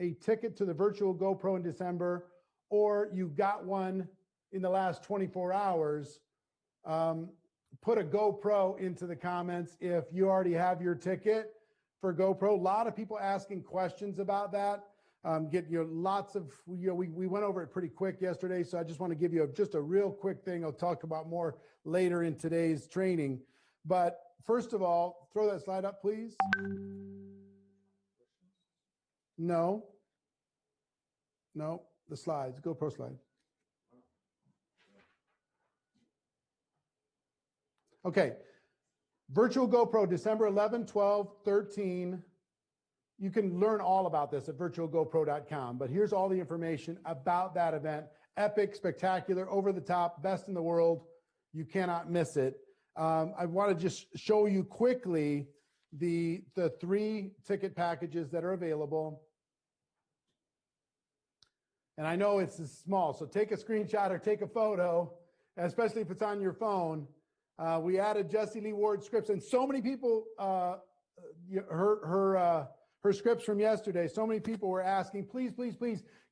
a ticket to the virtual GoPro in December, or you got one in the last 24 hours, put a GoPro into the comments if you already have your ticket for GoPro. A lot of people asking questions about that. Lots of, we went over it pretty quick yesterday, so I just want to give you just a real quick thing. I'll talk about more later in today's training. But first of all, throw that slide up, please. No, the slides, GoPro slide. Okay, virtual GoPro, December 11, 12, 13. You can learn all about this at virtualgopro.com, but here's all the information about that event. Epic, spectacular, over the top, best in the world. You cannot miss it. I want to just show you quickly the 3 ticket packages that are available. And I know it's small, so take a screenshot or take a photo, especially if it's on your phone. We added Jessie Lee Ward scripts, and so many people, her scripts from yesterday, so many people were asking, please,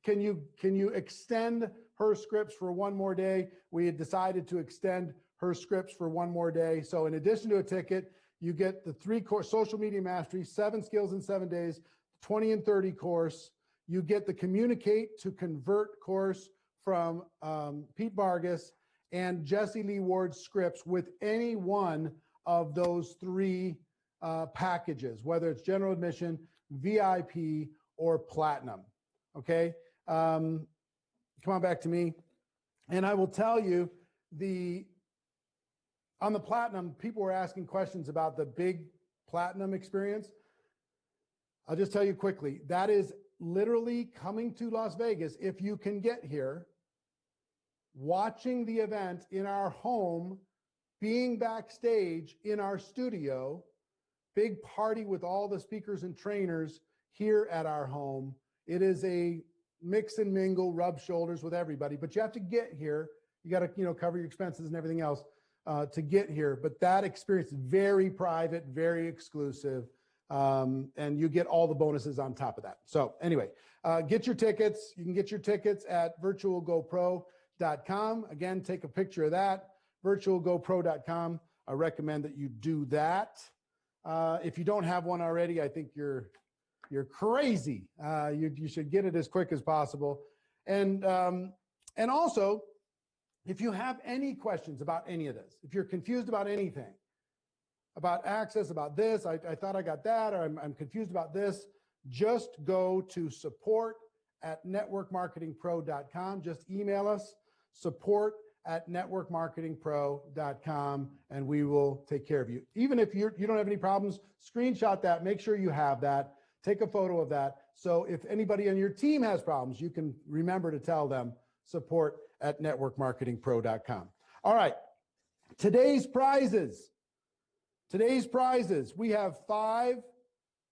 can you extend her scripts for one more day? We had decided to extend her scripts for one more day. So in addition to a ticket, you get the 3-course social media mastery, 7 skills in 7 days, 20 and 30 course. You get the communicate to convert course from Pete Vargas and Jessie Lee Ward scripts with any one of those 3 packages, whether it's general admission, VIP, or platinum. Okay. Come on back to me. And I will tell you, on the platinum, people were asking questions about the big platinum experience. I'll just tell you quickly, that is literally coming to Las Vegas, if you can get here, watching the event in our home, being backstage in our studio, big party with all the speakers and trainers here at our home. It is a mix and mingle, rub shoulders with everybody, but you have to get here. You got to, cover your expenses and everything else to get here. But that experience is very private, very exclusive. And you get all the bonuses on top of that. So anyway, get your tickets. You can get your tickets at virtualgopro.com. Again, take a picture of that, virtualgopro.com. I recommend that you do that. If you don't have one already, I think you're crazy. You should get it as quick as possible. And also, if you have any questions about any of this, if you're confused about anything, about access, about this, I thought I got that, or I'm confused about this, just go to support@networkmarketingpro.com. Just email us, support@networkmarketingpro.com, and we will take care of you. Even if you don't have any problems, screenshot that, make sure you have that, take a photo of that. So if anybody on your team has problems, you can remember to tell them, support@networkmarketingpro.com. All right, today's prizes. We have 5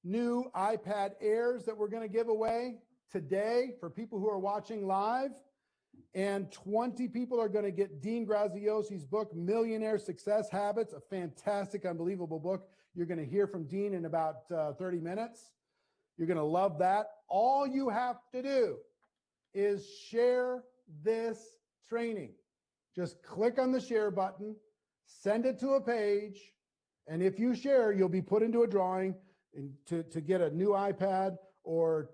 new iPad Airs that we're going to give away today for people who are watching live. And 20 people are going to get Dean Graziosi's book, Millionaire Success Habits, a fantastic, unbelievable book. You're going to hear from Dean in about 30 minutes. You're going to love that. All you have to do is share this training. Just click on the share button, send it to a page, and if you share, you'll be put into a drawing to get a new iPad, or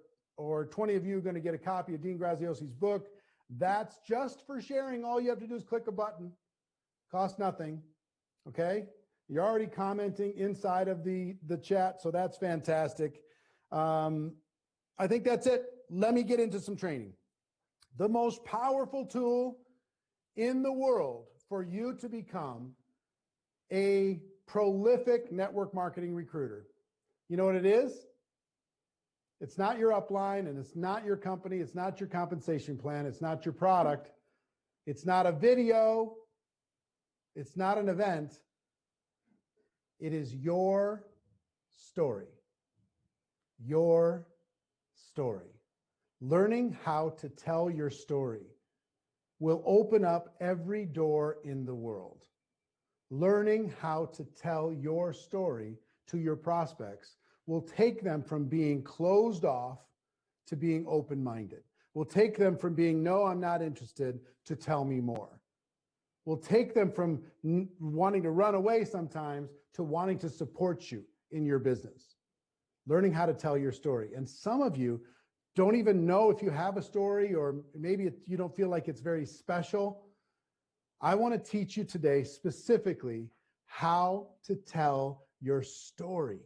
20 of you are going to get a copy of Dean Graziosi's book. That's just for sharing. All you have to do is click a button. Costs nothing. Okay? You're already commenting inside of the chat, so that's fantastic. I think that's it. Let me get into some training. The most powerful tool in the world for you to become a prolific network marketing recruiter. You know what it is? It's not your upline, and it's not your company. It's not your compensation plan. It's not your product. It's not a video. It's not an event. It is your story. Your story. Learning how to tell your story will open up every door in the world. Learning how to tell your story to your prospects will take them from being closed off to being open-minded. We'll take them from being, no, I'm not interested, to tell me more. We'll take them from wanting to run away sometimes to wanting to support you in your business. Learning how to tell your story. And some of you don't even know if you have a story, or maybe you don't feel like it's very special. I want to teach you today specifically how to tell your story.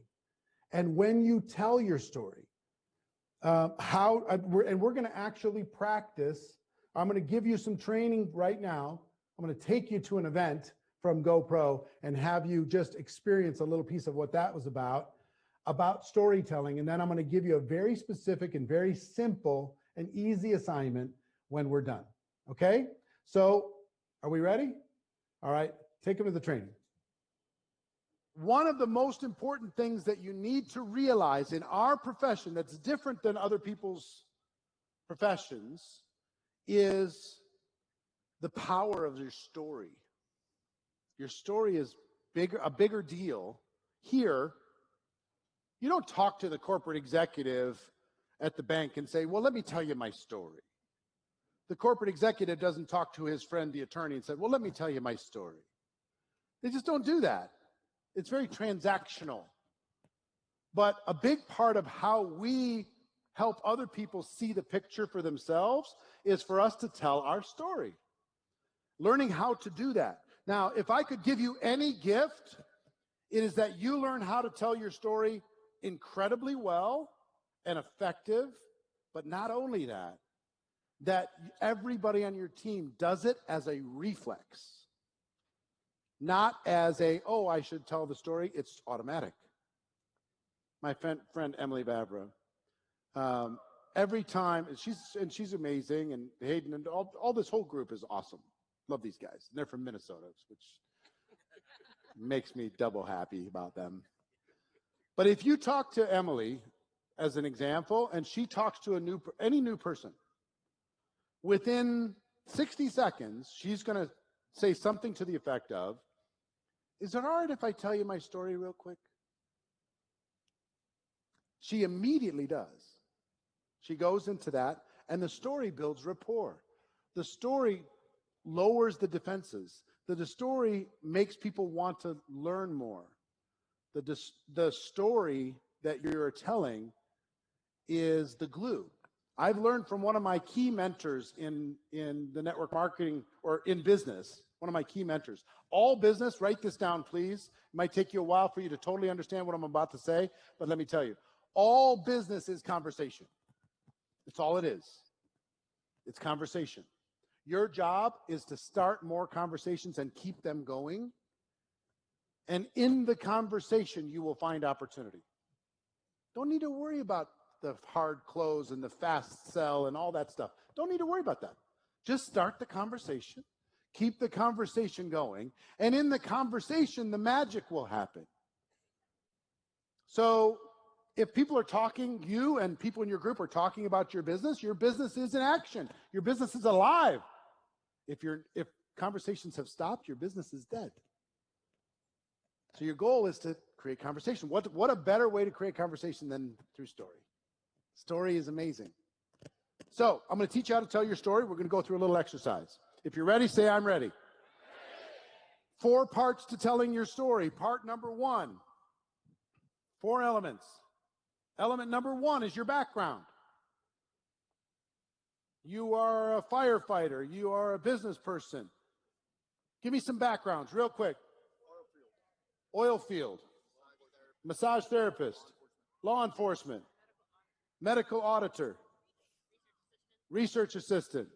And when you tell your story, we're going to actually practice. I'm going to give you some training right now. I'm going to take you to an event from GoPro and have you just experience a little piece of what that was about storytelling. And then I'm going to give you a very specific and very simple and easy assignment when we're done. Okay? So are we ready? All right. Take them to the training. One of the most important things that you need to realize in our profession that's different than other people's professions is the power of your story. Your story is a bigger deal. Here, you don't talk to the corporate executive at the bank and say, well, let me tell you my story. The corporate executive doesn't talk to his friend, the attorney, and say, well, let me tell you my story. They just don't do that. It's very transactional. But a big part of how we help other people see the picture for themselves is for us to tell our story. Learning how to do that. Now, if I could give you any gift, it is that you learn how to tell your story incredibly well and effective, but not only that, that everybody on your team does it as a reflex, not as a, oh, I should tell the story. It's automatic. My friend Emily Vavra, every time, and she's amazing, and Hayden and all this whole group is awesome. Love these guys. And they're from Minnesota, which makes me double happy about them. But if you talk to Emily, as an example, and she talks to any new person, within 60 seconds, she's going to say something to the effect of, is it all right if I tell you my story real quick? She immediately does. She goes into that, and the story builds rapport. The story lowers the defenses. The story makes people want to learn more. The story that you're telling is the glue. I've learned from one of my key mentors in the network marketing or in business, one of my key mentors. All business, write this down, please. It might take you a while for you to totally understand what I'm about to say, but let me tell you, all business is conversation. It's all it is. It's conversation. Your job is to start more conversations and keep them going. And in the conversation, you will find opportunity. Don't need to worry about the hard close and the fast sell and all that stuff. Don't need to worry about that. Just start the conversation. Keep the conversation going. And in the conversation, the magic will happen. So if people are talking, you and people in your group are talking about your business is in action. Your business is alive. If conversations have stopped, your business is dead. So your goal is to create conversation. What a better way to create conversation than through story? Story is amazing. So I'm going to teach you how to tell your story. We're going to go through a little exercise. If you're ready, say I'm ready. 4 parts to telling your story. Part number 1, 4 elements. Element number 1 is your background. You are a firefighter. You are a business person. Give me some backgrounds real quick. Oil field. Massage therapist. Law enforcement. Medical auditor. Research assistant.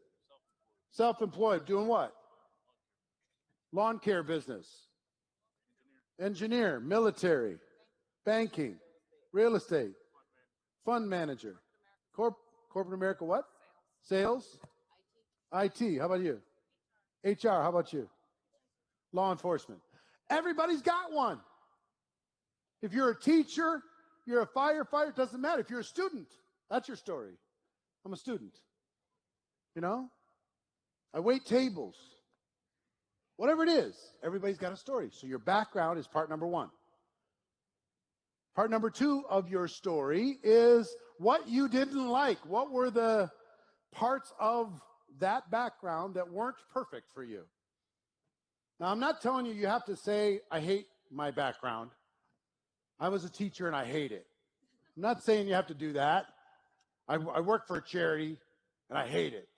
Self-employed. Doing what? Lawn care business. Engineer. Military. Banking. Real estate. Fund manager. Corporate America what? Sales? IT. How about you? HR. How about you? Law enforcement. Everybody's got one. If you're a teacher, you're a firefighter, it doesn't matter. If you're a student, that's your story. I'm a student. You know? I wait tables. Whatever it is, everybody's got a story. So your background is part number 1. Part number 2 of your story is what you didn't like. What were the parts of that background that weren't perfect for you? Now, I'm not telling you have to say, I hate my background. I was a teacher and I hate it. I'm not saying you have to do that. I work for a charity and I hate it.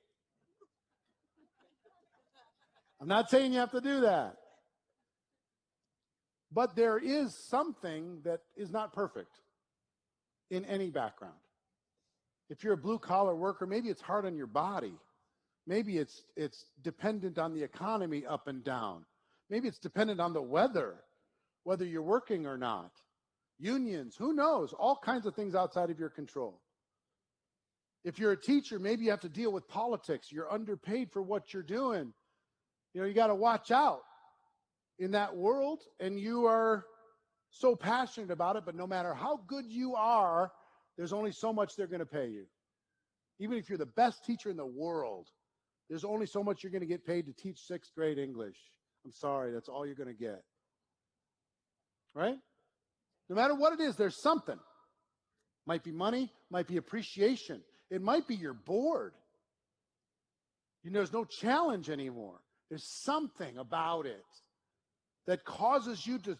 I'm not saying you have to do that. But there is something that is not perfect in any background. If you're a blue-collar worker, maybe it's hard on your body. Maybe it's dependent on the economy up and down. Maybe it's dependent on the weather, whether you're working or not. Unions, who knows? All kinds of things outside of your control. If you're a teacher, maybe you have to deal with politics. You're underpaid for what you're doing. You know, you got to watch out in that world, and you are so passionate about it, but no matter how good you are, there's only so much they're going to pay you. Even if you're the best teacher in the world, there's only so much you're going to get paid to teach 6th grade English. I'm sorry, that's all you're going to get. Right? No matter what it is, there's something. Might be money, might be appreciation. It might be you're bored. You know, there's no challenge anymore. There's something about it that causes you to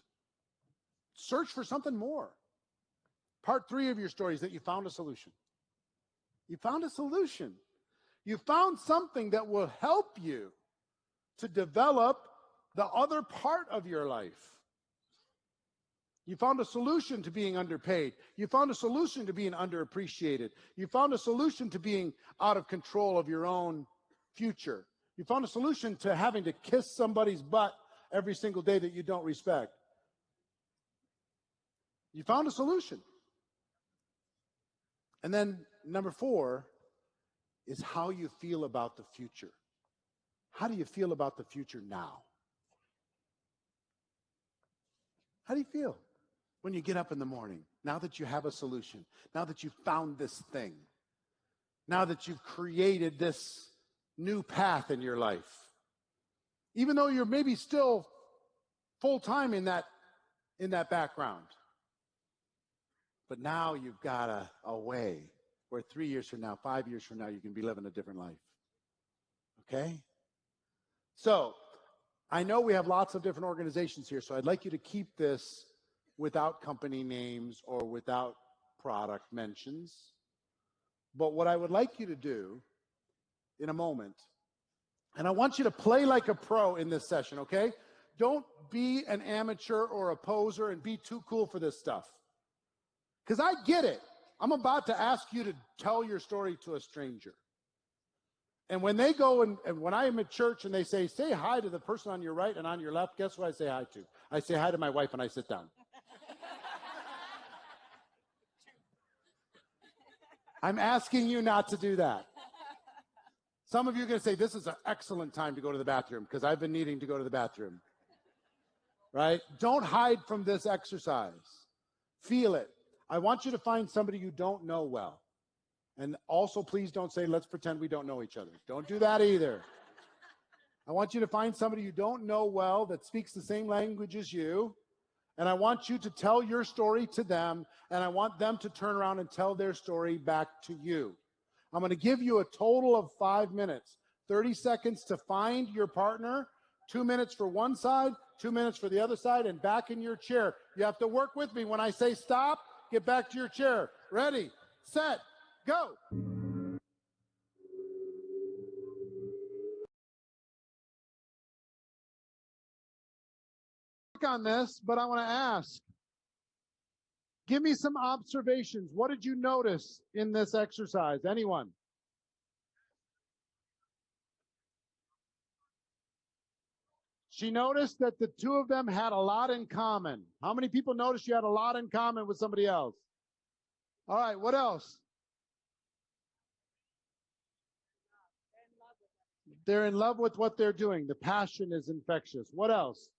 search for something more. Part 3 of your story is that you found a solution. You found a solution. You found something that will help you to develop the other part of your life. You found a solution to being underpaid. You found a solution to being underappreciated. You found a solution to being out of control of your own future. You found a solution to having to kiss somebody's butt every single day that you don't respect. You found a solution. And then number 4 is how you feel about the future. How do you feel about the future now? How do you feel when you get up in the morning, now that you have a solution, now that you've found this thing, now that you've created this new path in your life? Even though you're maybe still full-time in that background. But now you've got a way where 3 years from now, 5 years from now, you can be living a different life. Okay? So, I know we have lots of different organizations here, so I'd like you to keep this without company names or without product mentions. But what I would like you to do in a moment, and I want you to play like a pro in this session, okay? Don't be an amateur or a poser and be too cool for this stuff. Because I get it. I'm about to ask you to tell your story to a stranger. And when they go and when I am at church and they say hi to the person on your right and on your left, guess who I say hi to? I say hi to my wife and I sit down. I'm asking you not to do that. Some of you are going to say, this is an excellent time to go to the bathroom because I've been needing to go to the bathroom. Right? Don't hide from this exercise. Feel it. I want you to find somebody you don't know well. And also, please don't say, let's pretend we don't know each other. Don't do that either. I want you to find somebody you don't know well that speaks the same language as you. And I want you to tell your story to them. And I want them to turn around and tell their story back to you. I'm going to give you a total of 5 minutes, 30 seconds to find your partner, 2 minutes for one side, 2 minutes for the other side, and back in your chair. You have to work with me. When I say stop, get back to your chair. Ready, set, go. On this, but I want to ask, give me some observations. What did you notice in this exercise? Anyone? She noticed that the two of them had a lot in common. How many people noticed you had a lot in common with somebody else? All right, what else? They're in love with what they're doing. The passion is infectious. What else?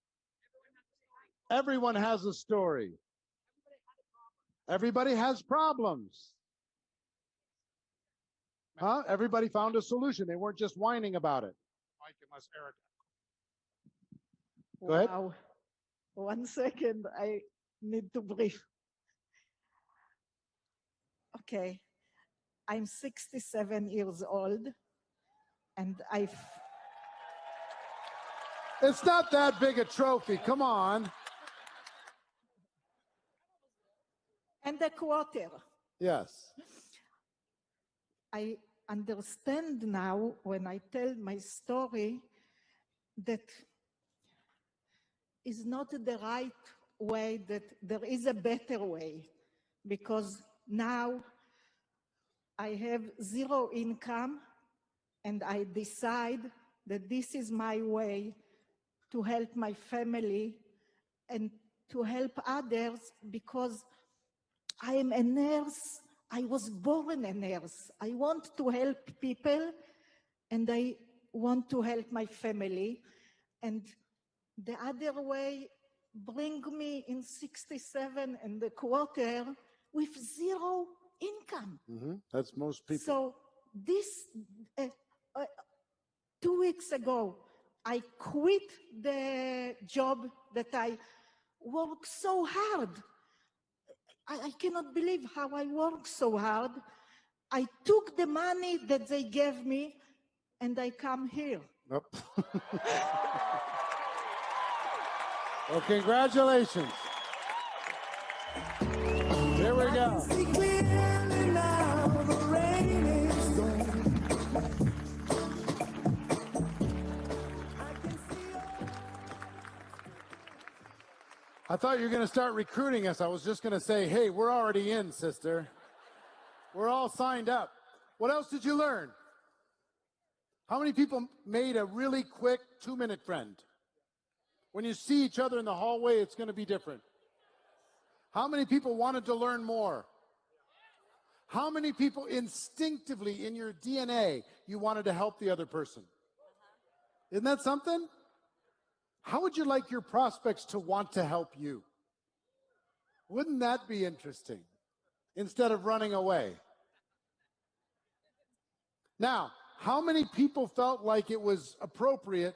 Everyone has a story. Everybody has problems. Huh? Everybody found a solution. They weren't just whining about it. Go ahead. Wow. 1 second. I need to breathe. Okay. I'm 67 years old, and It's not that big a trophy. Come on. and a quarter. Yes. I understand now when I tell my story that is not the right way, that there is a better way, because now I have zero income and I decide that this is my way to help my family and to help others, because I am a nurse. I was born a nurse. I want to help people and I want to help my family. And the other way bring me in 67 and a quarter with zero income. That's most people. So this, 2 weeks ago, I quit the job that I worked so hard. I cannot believe how I worked so hard. I took the money that they gave me and I come here. Nope. Well, congratulations. Here we go. I thought you were going to start recruiting us. I was just going to say, hey, we're already in, sister. We're all signed up. What else did you learn? How many people made a really quick 2-minute friend? When you see each other in the hallway, it's going to be different. How many people wanted to learn more? How many people instinctively in your DNA, you wanted to help the other person? Isn't that something? How would you like your prospects to want to help you? Wouldn't that be interesting? Instead of running away. Now, how many people felt like it was appropriate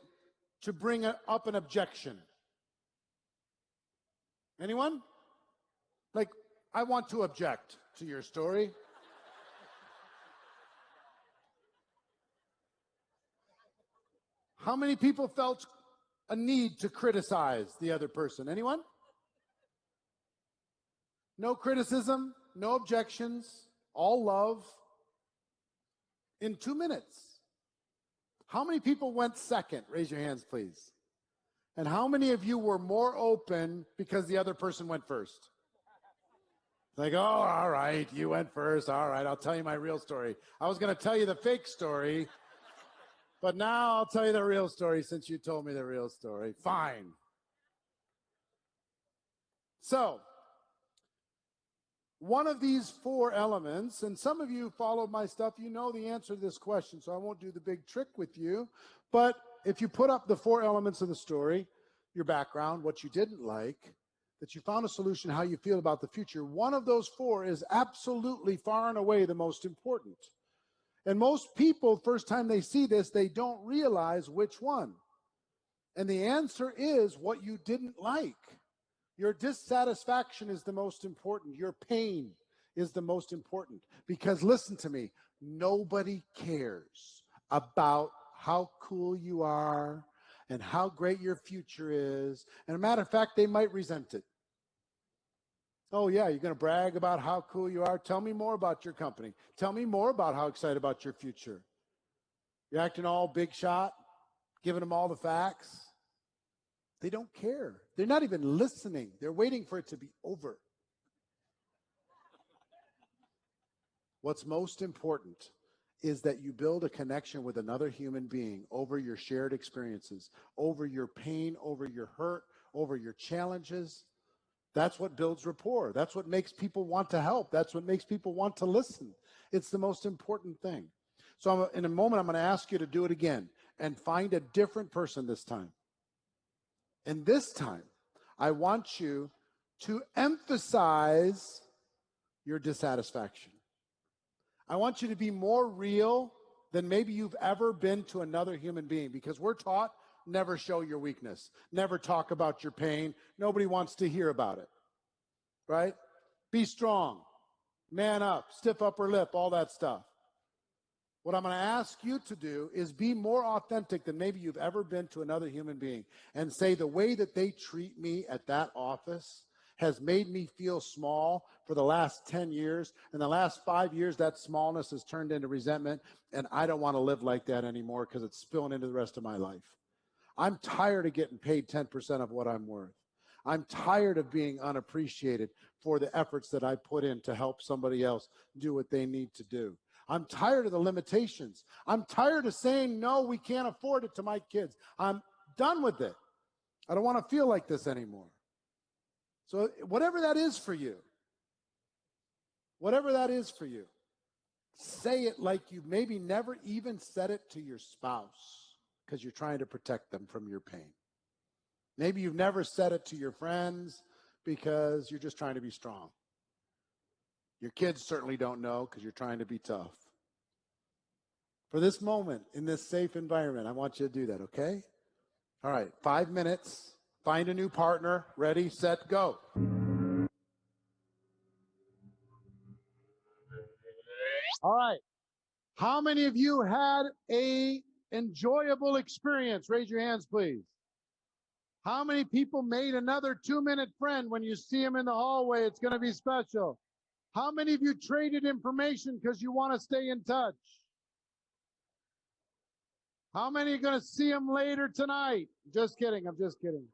to bring up an objection? Anyone? Like, I want to object to your story. How many people felt a need to criticize the other person? Anyone? No criticism, no objections, all love. In 2 minutes. How many people went second? Raise your hands, please. And how many of you were more open because the other person went first? Like, oh, all right, you went first. All right, I'll tell you my real story. I was going to tell you the fake story, but now I'll tell you the real story since you told me the real story. Fine. So, one of these 4 elements, and some of you follow my stuff, you know the answer to this question, so I won't do the big trick with you. But if you put up the 4 elements of the story, your background, what you didn't like, that you found a solution, how you feel about the future, one of those 4 is absolutely far and away the most important. And most people, first time they see this, they don't realize which one. And the answer is what you didn't like. Your dissatisfaction is the most important. Your pain is the most important. Because listen to me, nobody cares about how cool you are and how great your future is. And a matter of fact, they might resent it. Oh yeah, you're going to brag about how cool you are? Tell me more about your company. Tell me more about how excited about your future. You're acting all big shot, giving them all the facts. They don't care. They're not even listening. They're waiting for it to be over. What's most important is that you build a connection with another human being over your shared experiences, over your pain, over your hurt, over your challenges. That's what builds rapport. That's what makes people want to help. That's what makes people want to listen. It's the most important thing. So in a moment, I'm going to ask you to do it again and find a different person this time. And this time, I want you to emphasize your dissatisfaction. I want you to be more real than maybe you've ever been to another human being, because we're taught never show your weakness, never talk about your pain. Nobody wants to hear about it, right? Be strong. man up, stiff upper lip, all that stuff. What I'm going to ask you to do is be more authentic than maybe you've ever been to another human being and say the way that they treat me at that office has made me feel small for the last 10 years. In the last 5 years, that smallness has turned into resentment, and I don't want to live like that anymore because it's spilling into the rest of my life. I'm tired of getting paid 10% of what I'm worth. I'm tired of being unappreciated for the efforts that I put in to help somebody else do what they need to do. I'm tired of the limitations. I'm tired of saying, no, we can't afford it to my kids. I'm done with it. I don't want to feel like this anymore. So whatever that is for you, say it like you maybe never even said it to your spouse because you're trying to protect them from your pain. Maybe you've never said it to your friends because you're just trying to be strong. Your kids certainly don't know because you're trying to be tough. For this moment, in this safe environment, I want you to do that, okay? All right, 5 minutes. Find a new partner. Ready, set, go. All right. How many of you had a enjoyable experience? Raise your hands, please. How many people made another 2-minute friend? When you see them in the hallway, it's going to be special. How many of you traded information because you want to stay in touch? How many are going to see them later tonight? Just kidding. I'm just kidding.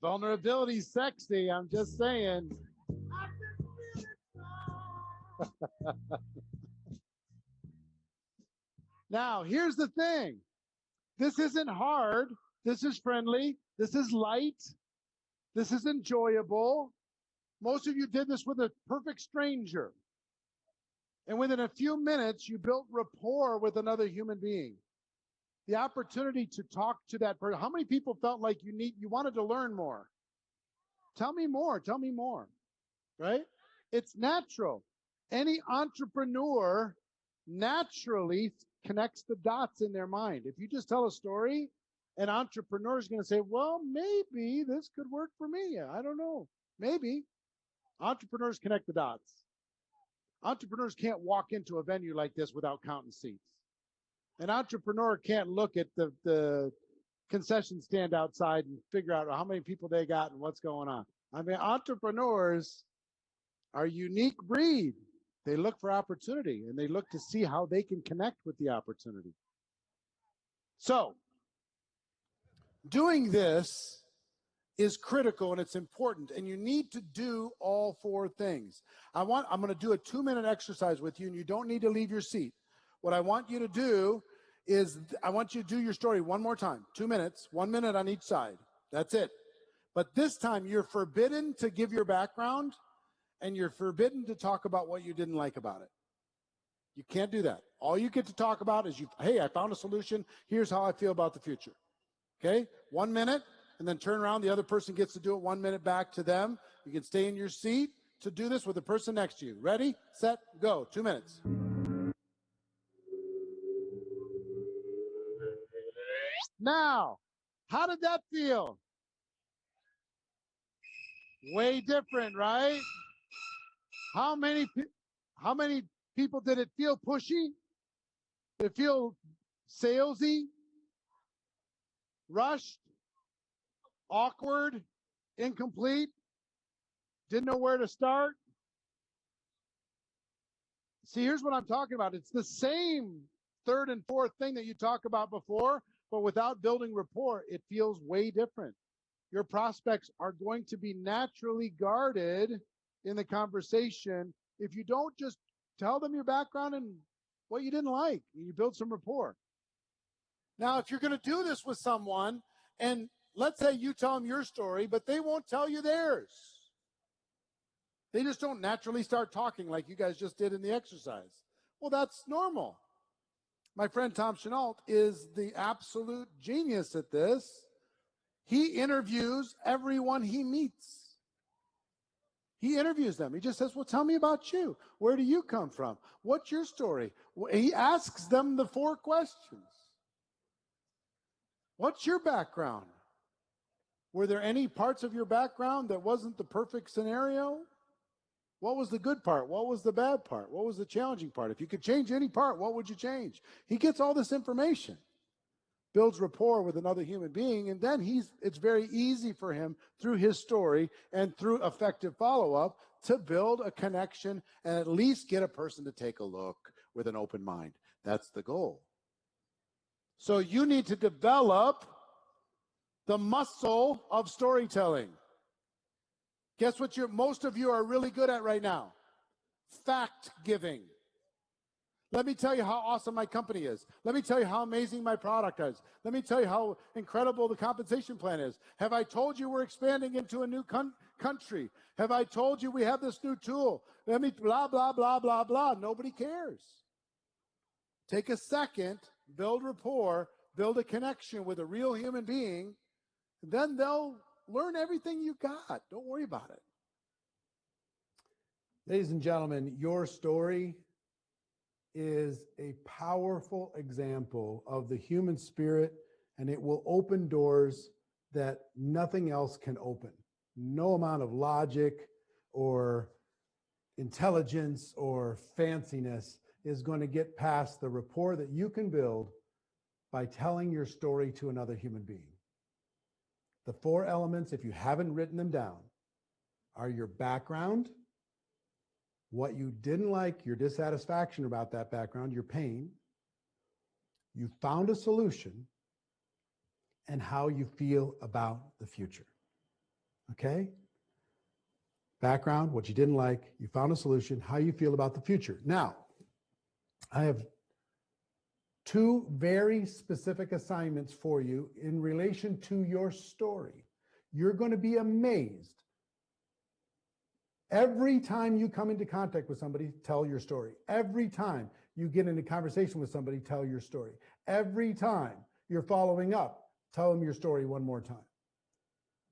Vulnerability's sexy. I'm just saying. Now, here's the thing. This isn't hard. This is friendly. This is light. This is enjoyable. Most of you did this with a perfect stranger. And within a few minutes, you built rapport with another human being. The opportunity to talk to that person. How many people felt like you wanted to learn more? Tell me more. Tell me more. Right? It's natural. Any entrepreneur naturally connects the dots in their mind. If you just tell a story, an entrepreneur is going to say, well, maybe this could work for me. I don't know. Maybe. Entrepreneurs connect the dots. Entrepreneurs can't walk into a venue like this without counting seats. An entrepreneur can't look at the concession stand outside and figure out how many people they got and what's going on. I mean, entrepreneurs are a unique breed. They look for opportunity and they look to see how they can connect with the opportunity. So, doing this is critical and it's important, and you need to do all 4 things. I'm going to do a 2-minute exercise with you, and you don't need to leave your seat. What I want you to do is I want you to do your story one more time. 2 minutes, 1 minute on each side. That's it. But this time you're forbidden to give your background, and you're forbidden to talk about what you didn't like about it. You can't do that. All you get to talk about is hey, I found a solution. Here's how I feel about the future. Okay? 1 minute, and then turn around. The other person gets to do it 1 minute back to them. You can stay in your seat to do this with the person next to you. Ready, set, go. 2 minutes. Now, how did that feel? Way different, right? How many people did it feel pushy? Did it feel salesy? Rushed? Awkward? Incomplete? Didn't know where to start? See, here's what I'm talking about. It's the same 3rd and 4th thing that you talked about before, but without building rapport, it feels way different. Your prospects are going to be naturally guarded in the conversation if you don't just tell them your background and what you didn't like, and you build some rapport. Now, if you're going to do this with someone, and let's say you tell them your story, but they won't tell you theirs. They just don't naturally start talking like you guys just did in the exercise. Well, that's normal. My friend Tom Chenault is the absolute genius at this. He interviews everyone he meets. He interviews them. He just says, well, tell me about you. Where do you come from? What's your story? He asks them the 4 questions. What's your background? Were there any parts of your background that wasn't the perfect scenario? What was the good part? What was the bad part? What was the challenging part? If you could change any part, what would you change? He gets all this information, builds rapport with another human being, and then it's very easy for him through his story and through effective follow-up to build a connection and at least get a person to take a look with an open mind. That's the goal. So you need to develop the muscle of storytelling. Guess what most of you are really good at right now? Fact giving. Let me tell you how awesome my company is. Let me tell you how amazing my product is. Let me tell you how incredible the compensation plan is. Have I told you we're expanding into a new country? Have I told you we have this new tool? Let me blah, blah, blah, blah, blah. Nobody cares. Take a second, build rapport, build a connection with a real human being, and then they'll learn everything you got. Don't worry about it. Ladies and gentlemen, your story is a powerful example of the human spirit, and it will open doors that nothing else can open. No amount of logic or intelligence or fanciness is going to get past the rapport that you can build by telling your story to another human being. The 4 elements, if you haven't written them down, are your background, what you didn't like, your dissatisfaction about that background, your pain, you found a solution, and how you feel about the future. Okay? Background, what you didn't like, you found a solution, how you feel about the future. Now, I have 2 very specific assignments for you in relation to your story. You're going to be amazed. Every time you come into contact with somebody, tell your story. Every time you get into conversation with somebody, tell your story. Every time you're following up, tell them your story one more time.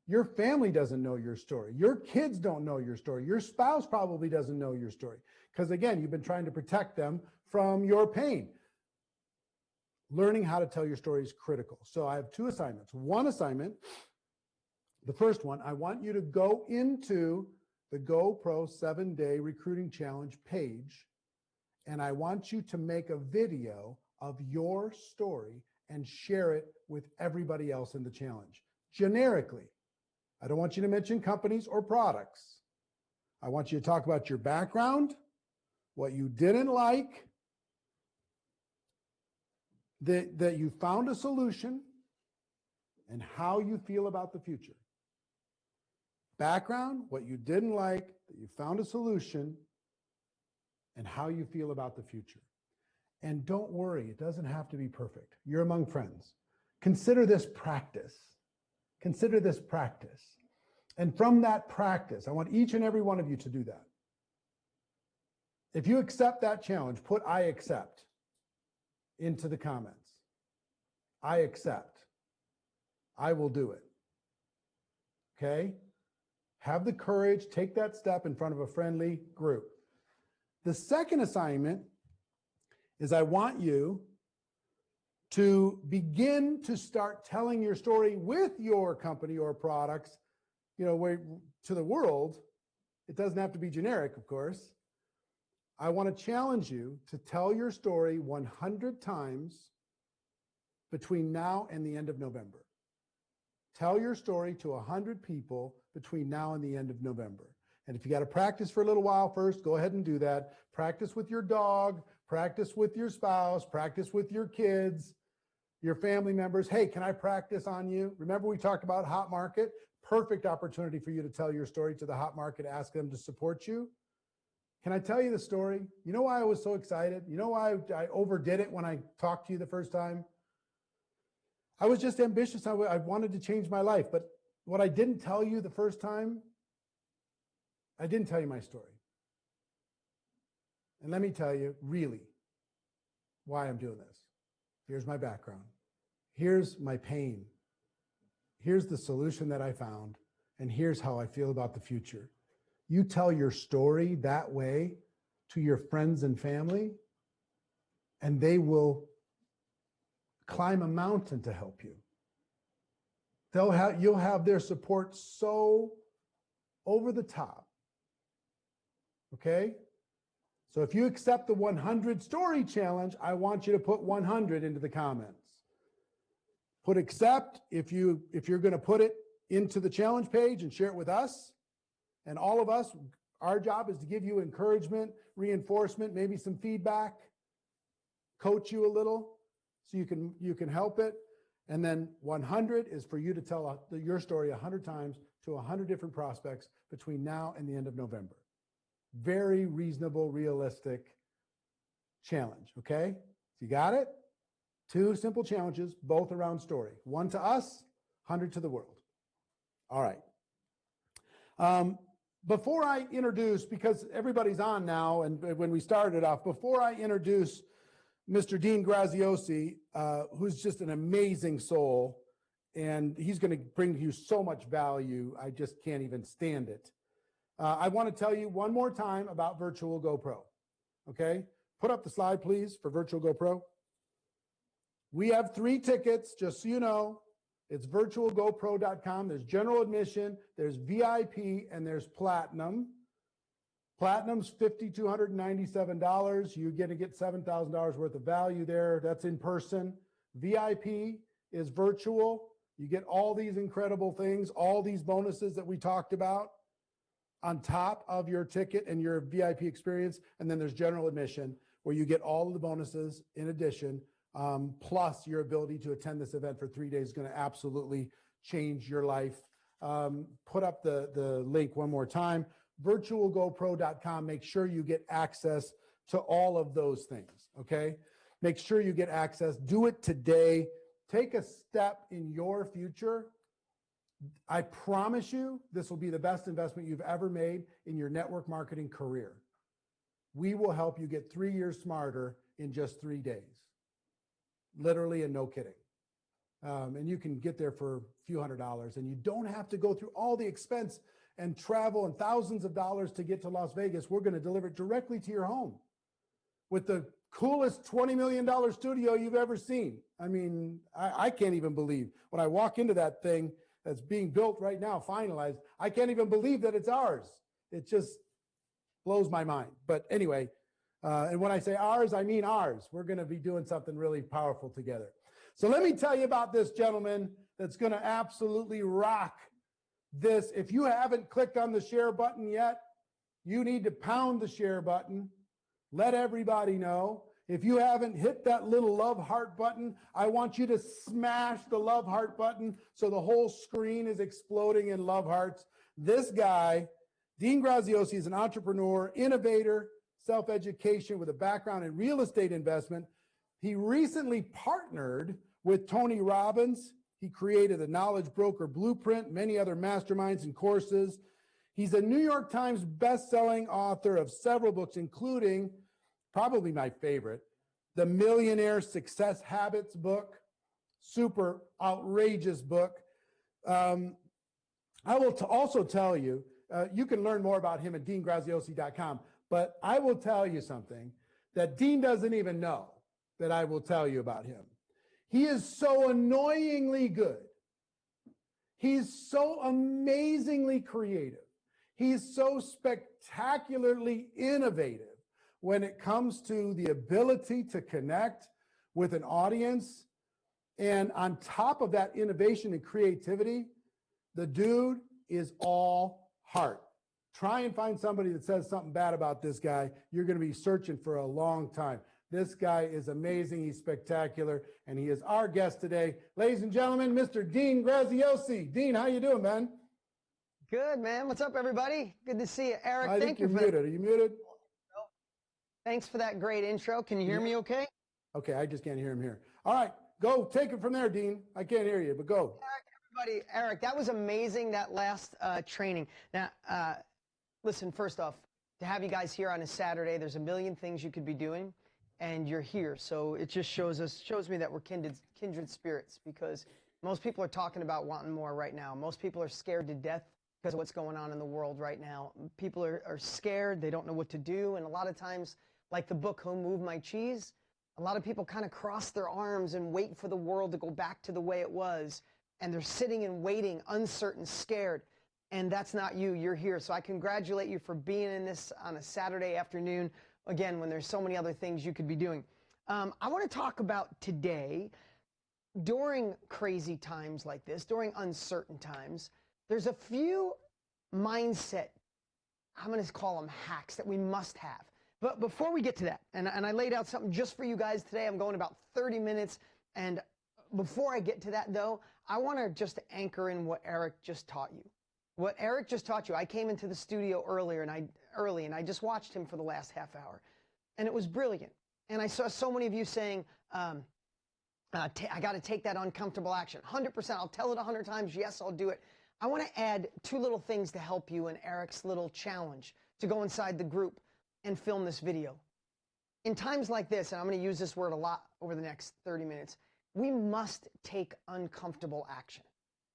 Your family doesn't know your story. Your kids don't know your story. Your spouse probably doesn't know your story. Because again, you've been trying to protect them from your pain. Learning how to tell your story is critical. So I have 2 assignments. One assignment, the first one, I want you to go into the GoPro 7-day recruiting challenge page, and I want you to make a video of your story and share it with everybody else in the challenge. Generically, I don't want you to mention companies or products. I want you to talk about your background, what you didn't like, that you found a solution, and how you feel about the future. Background, what you didn't like, that you found a solution, and how you feel about the future. And don't worry, it doesn't have to be perfect. You're among friends. Consider this practice. Consider this practice. And from that practice, I want each and every one of you to do that. If you accept that challenge, put "I accept" into the comments. I accept. I will do it. Okay? Have the courage, take that step in front of a friendly group. The second assignment is I want you to begin to start telling your story with your company or products, to the world. It doesn't have to be generic, of course. I want to challenge you to tell your story 100 times between now and the end of November. Tell your story to 100 people between now and the end of November. And if you got to practice for a little while first, go ahead and do that. Practice with your dog, practice with your spouse, practice with your kids, your family members. Hey, can I practice on you? Remember we talked about hot market? Perfect opportunity for you to tell your story to the hot market, ask them to support you. Can I tell you the story? You know why I was so excited? You know why I overdid it when I talked to you the first time? I was just ambitious. I wanted to change my life. But what I didn't tell you the first time, I didn't tell you my story. And let me tell you really why I'm doing this. Here's my background. Here's my pain. Here's the solution that I found. And here's how I feel about the future. You tell your story that way to your friends and family, and they will climb a mountain to help you. You'll have their support so over the top Okay? So if you accept the 100 story challenge, I want you to put 100 into the comments. Put accept if you're going to put it into the challenge page and share it with us. And all of us, our job is to give you encouragement, reinforcement, maybe some feedback, coach you a little so you can help it. And then 100 is for you to tell your story 100 times to 100 different prospects between now and the end of November. Very reasonable, realistic challenge, okay? So you got it? 2 simple challenges, both around story. 1 to us, 100 to the world. All right. Before I introduce, because everybody's on now, and when we started off, before I introduce Mr. Dean Graziosi, who's just an amazing soul, and he's going to bring you so much value, I just can't even stand it. I want to tell you one more time about Virtual GoPro, okay? Put up the slide, please, for Virtual GoPro. We have 3 tickets, just so you know. It's virtualgopro.com. There's general admission, there's VIP, and there's platinum. Platinum's $5,297. You're going to get $7,000 worth of value there. That's in person. VIP is virtual. You get all these incredible things, all these bonuses that we talked about on top of your ticket and your VIP experience. And then there's general admission, where you get all of the bonuses in addition, plus your ability to attend this event for 3 days is going to absolutely change your life. Put up the link one more time, virtualgopro.com. Make sure you get access to all of those things, okay? Make sure you get access. Do it today. Take a step in your future. I promise you, this will be the best investment you've ever made in your network marketing career. We will help you get 3 years smarter in just 3 days. Literally, and no kidding. And you can get there for a few $100s, and you don't have to go through all the expense and travel and thousands of dollars to get to Las Vegas. We're going to deliver it directly to your home with the coolest $20 million studio you've ever seen. I mean, I can't even believe when I walk into that thing that's being built right now, finalized. I can't even believe that it's ours. It just blows my mind. But anyway, and when I say ours, I mean ours. We're going to be doing something really powerful together. So let me tell you about this gentleman that's going to absolutely rock this. If you haven't clicked on the share button yet, you need to pound the share button. Let everybody know. If you haven't hit that little love heart button, I want you to smash the love heart button so the whole screen is exploding in love hearts. This guy, Dean Graziosi, is an entrepreneur, innovator, self-education with a background in real estate investment. He recently partnered with Tony Robbins. He created the Knowledge Broker Blueprint, many other masterminds and courses. He's a New York Times best-selling author of several books, including probably my favorite, the Millionaire Success Habits book, super outrageous book. I will also tell you, you can learn more about him at deangraziosi.com, but I will tell you something that Dean doesn't even know that I will tell you about him. He is so annoyingly good. He's so amazingly creative. He's so spectacularly innovative when it comes to the ability to connect with an audience. And on top of that innovation and creativity, the dude is all heart. Try and find somebody that says something bad about this guy. You're going to be searching for a long time. This guy is amazing. He's spectacular. And he is our guest today. Ladies and gentlemen, Mr. Dean Graziosi. Dean, how you doing, man? Good, man. What's up, everybody? Good to see you. Eric, I think you're muted. Are you muted? Thanks for that great intro. Can you hear me okay? Okay, I just can't hear him here. All right, go. Take it from there, Dean. I can't hear you, but go. Eric, that was amazing, that last training. Now, listen, first off, to have you guys here on a Saturday, there's a million things you could be doing, and you're here. So it just shows me that we're kindred spirits, because most people are talking about wanting more right now. Most people are scared to death because of what's going on in the world right now. People are scared. They don't know what to do. And a lot of times, like the book, Who Moved My Cheese, a lot of people kind of cross their arms and wait for the world to go back to the way it was. And they're sitting and waiting, uncertain, scared. and that's not you. You're here. So I congratulate you for being in this on a Saturday afternoon, again, when there's so many other things you could be doing. I want to talk about today, during crazy times like this, during uncertain times, there's a few mindset, I'm going to call them hacks, that we must have. But before we get to that, and I laid out something just for you guys today. I'm going about 30 minutes. And before I get to that, though, I want to just anchor in what Eric just taught you. What Eric just taught you, I came into the studio early, and I just watched him for the last half hour. And it was brilliant. And I saw so many of you saying, I got to take that uncomfortable action. 100%. I'll tell it 100 times. Yes, I'll do it. I want to add two little things to help you in Eric's little challenge to go inside the group and film this video. In times like this, and I'm going to use this word a lot over the next 30 minutes, we must take uncomfortable action.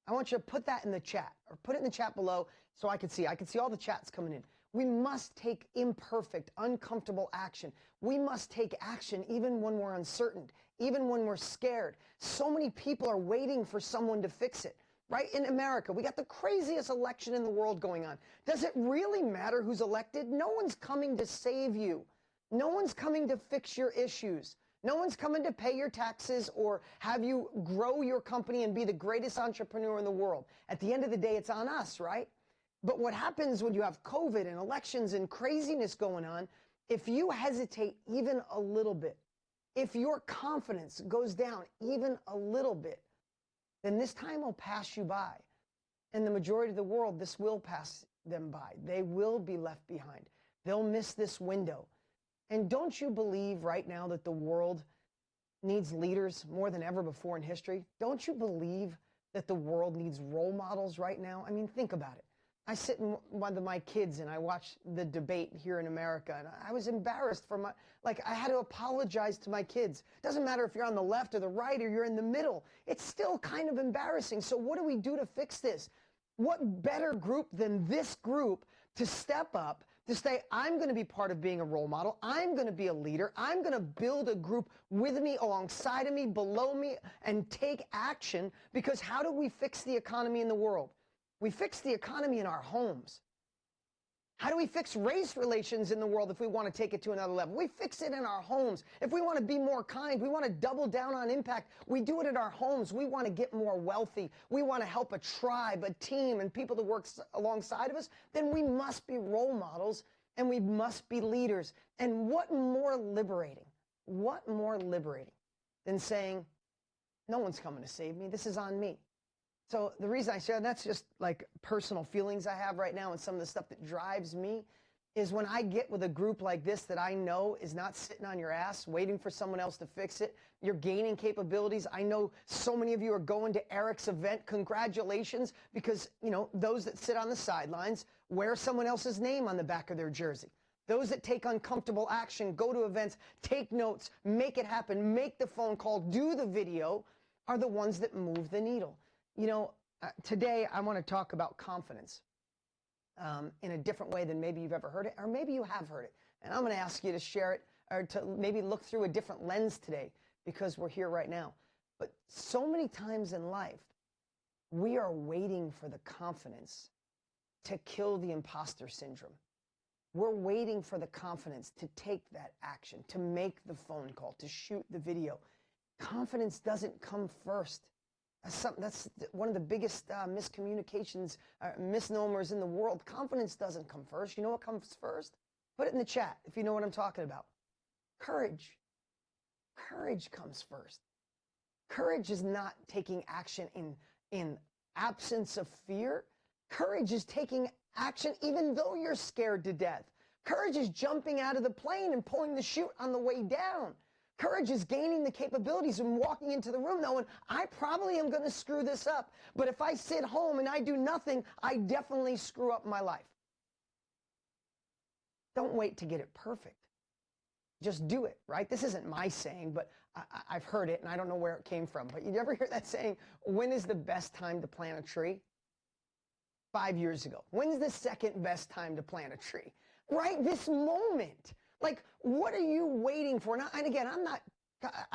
I want you to put that in the chat, or put it in the chat below so I can see. I can see all the chats coming in. We must take imperfect, uncomfortable action. We must take action even when we're uncertain, even when we're scared. So many people are waiting for someone to fix it. Right? In America, we got the craziest election in the world going on. Does it really matter who's elected? No one's coming to save you. No one's coming to fix your issues. No one's coming to pay your taxes or have you grow your company and be the greatest entrepreneur in the world. At the end of the day, it's on us, right? But what happens when you have COVID and elections and craziness going on, if you hesitate even a little bit, if your confidence goes down even a little bit, then this time will pass you by. And the majority of the world, this will pass them by. They will be left behind. They'll miss this window. And don't you believe right now that the world needs leaders more than ever before in history? Don't you believe that the world needs role models right now? I mean, think about it. I sit in one of my kids and I watch the debate here in America, and I was embarrassed for I had to apologize to my kids. It doesn't matter if you're on the left or the right or you're in the middle. It's still kind of embarrassing. So what do we do to fix this? What better group than this group to step up, to say, I'm going to be part of being a role model. I'm going to be a leader. I'm going to build a group with me, alongside of me, below me, and take action. Because how do we fix the economy in the world? We fix the economy in our homes. How do we fix race relations in the world if we want to take it to another level? We fix it in our homes. If we want to be more kind, we want to double down on impact, we do it in our homes. We want to get more wealthy. We want to help a tribe, a team, and people to work alongside of us. Then we must be role models, and we must be leaders. And what more liberating than saying, no one's coming to save me. This is on me. So the reason I share, that's just like personal feelings I have right now, and some of the stuff that drives me is when I get with a group like this that I know is not sitting on your ass waiting for someone else to fix it. You're gaining capabilities. I know so many of you are going to Eric's event. Congratulations, because those that sit on the sidelines wear someone else's name on the back of their jersey. Those that take uncomfortable action, go to events, take notes, make it happen, make the phone call, do the video, are the ones that move the needle. Today I want to talk about confidence in a different way than maybe you've ever heard it, or maybe you have heard it. And I'm going to ask you to share it, or to maybe look through a different lens today, because we're here right now. But so many times in life, we are waiting for the confidence to kill the imposter syndrome. We're waiting for the confidence to take that action, to make the phone call, to shoot the video. Confidence doesn't come first. That's one of the biggest miscommunications, misnomers in the world. Confidence doesn't come first. You know what comes first? Put it in the chat if you know what I'm talking about. Courage. Courage comes first. Courage is not taking action in absence of fear. Courage is taking action even though you're scared to death. Courage is jumping out of the plane and pulling the chute on the way down. Courage is gaining the capabilities and walking into the room knowing I probably am going to screw this up, but if I sit home and I do nothing, I definitely screw up my life. Don't wait to get it perfect. Just do it, right? This isn't my saying, but I've heard it, and I don't know where it came from. But you ever hear that saying, when is the best time to plant a tree? 5 years ago. When's the second best time to plant a tree? Right? This moment. Like, what are you waiting for? And again,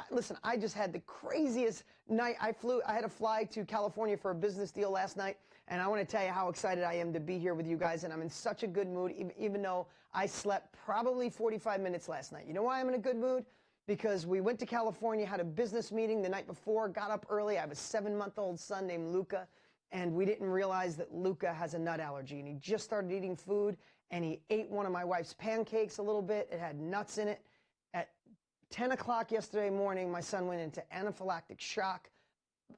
listen, I just had the craziest night. I had to fly to California for a business deal last night, And I want to tell you how excited I am to be here with you guys. And I'm in such a good mood, even though I slept probably 45 minutes last night. You know why I'm in a good mood? Because we went to California, had a business meeting the night before, got up early. I have a 7-month-old son named Luca, and we didn't realize that Luca has a nut allergy. And he just started eating food, and he ate one of my wife's pancakes a little bit. It had nuts in it. At 10 o'clock yesterday morning, my son went into anaphylactic shock,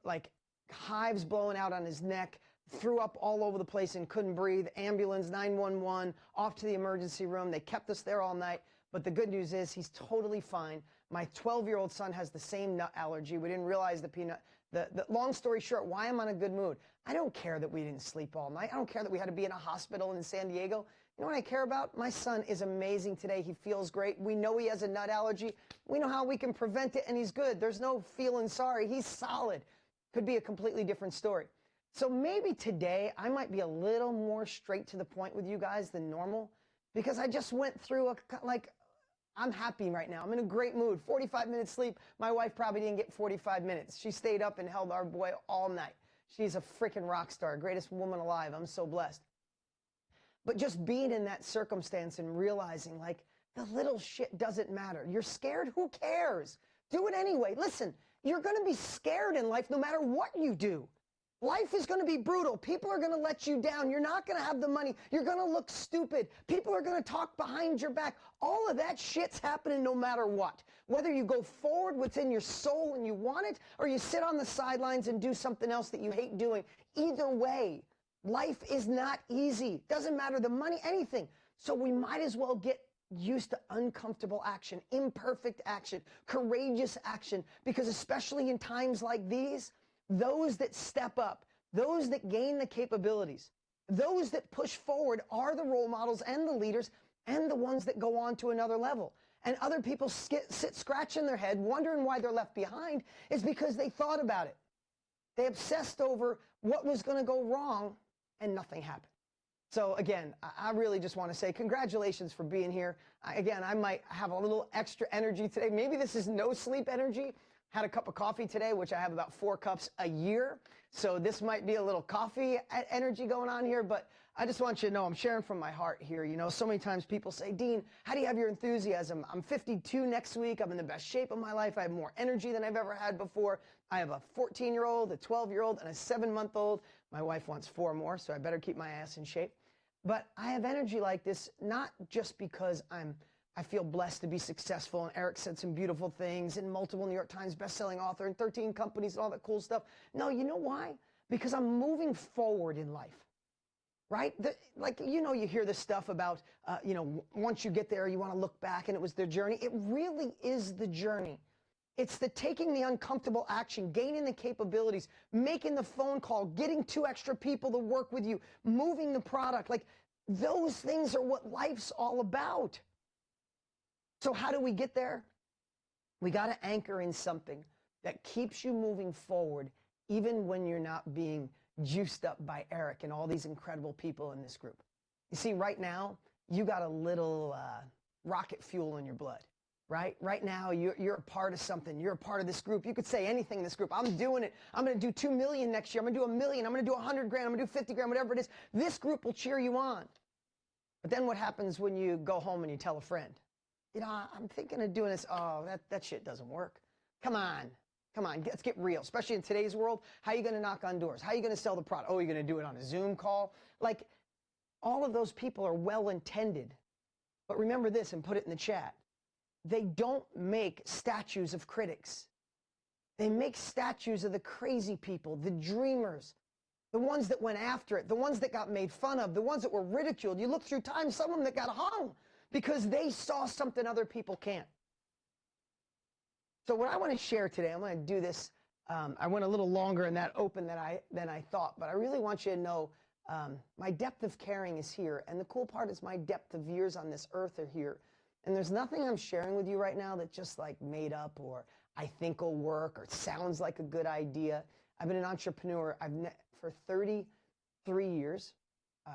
like hives blowing out on his neck, threw up all over the place and couldn't breathe. Ambulance, 911, off to the emergency room. They kept us there all night. But the good news is he's totally fine. My 12-year-old son has the same nut allergy. We didn't realize the peanut. The long story short, why I'm on a good mood. I don't care that we didn't sleep all night. I don't care that we had to be in a hospital in San Diego. You know what I care about? My son is amazing today. He feels great. We know he has a nut allergy. We know how we can prevent it, and he's good. There's no feeling sorry. He's solid. Could be a completely different story. So maybe today I might be a little more straight to the point with you guys than normal, because I just went through I'm happy right now. I'm in a great mood. 45 minutes sleep. My wife probably didn't get 45 minutes. She stayed up and held our boy all night. She's a freaking rock star, greatest woman alive. I'm so blessed. But just being in that circumstance and realizing, like, the little shit doesn't matter. You're scared? Who cares? Do it anyway. Listen, you're going to be scared in life no matter what you do. Life is going to be brutal. People are going to let you down. You're not going to have the money. You're going to look stupid. People are going to talk behind your back. All of that shit's happening no matter what. Whether you go forward within your soul and you want it, or you sit on the sidelines and do something else that you hate doing. Either way, life is not easy. Doesn't matter the money, anything. So we might as well get used to uncomfortable action, imperfect action, courageous action, because especially in times like these, those that step up, those that gain the capabilities, those that push forward are the role models and the leaders and the ones that go on to another level. And other people sit scratching their head, wondering why they're left behind, is because they thought about it. They obsessed over what was going to go wrong, and nothing happened. So again, I really just want to say congratulations for being here. Again, I might have a little extra energy today. Maybe this is no sleep energy. Had a cup of coffee today, which I have about 4 cups a year. So this might be a little coffee energy going on here, but I just want you to know I'm sharing from my heart here. You know, so many times people say, Dean, how do you have your enthusiasm? I'm 52 next week. I'm in the best shape of my life. I have more energy than I've ever had before. I have a 14-year-old, a 12-year-old, and a 7-month-old. My wife wants 4 more, so I better keep my ass in shape. But I have energy like this, not just because I feel blessed to be successful, and Eric said some beautiful things, and multiple New York Times bestselling author, and 13 companies, and all that cool stuff. No, you know why? Because I'm moving forward in life, right? You hear this stuff about, once you get there, you want to look back, and it was their journey. It really is the journey. It's the taking the uncomfortable action, gaining the capabilities, making the phone call, getting 2 extra people to work with you, moving the product. Like, those things are what life's all about. So how do we get there? We got to anchor in something that keeps you moving forward, even when you're not being juiced up by Eric and all these incredible people in this group. You see, right now, you got a little rocket fuel in your blood, right? Right now, you're a part of something. You're a part of this group. You could say anything in this group. I'm doing it. I'm going to do 2 million next year. I'm going to do 1 million. I'm going to do 100 grand. I'm going to do 50 grand, whatever it is. This group will cheer you on. But then what happens when you go home and you tell a friend? You know, I'm thinking of doing this. Oh, that shit doesn't work. Come on, let's get real. Especially in today's world, how are you going to knock on doors? How are you going to sell the product? Oh, you're going to do it on a Zoom call? Like, all of those people are well-intended. But remember this, and put it in the chat. They don't make statues of critics. They make statues of the crazy people, the dreamers, the ones that went after it, the ones that got made fun of, the ones that were ridiculed. You look through time, some of them that got hung, because they saw something other people can't. So what I want to share today, I'm going to do this. I went a little longer in that open than I thought, but I really want you to know my depth of caring is here. And the cool part is my depth of years on this earth are here. And there's nothing I'm sharing with you right now that just like made up or I think will work or sounds like a good idea. I've been an entrepreneur for 33 years.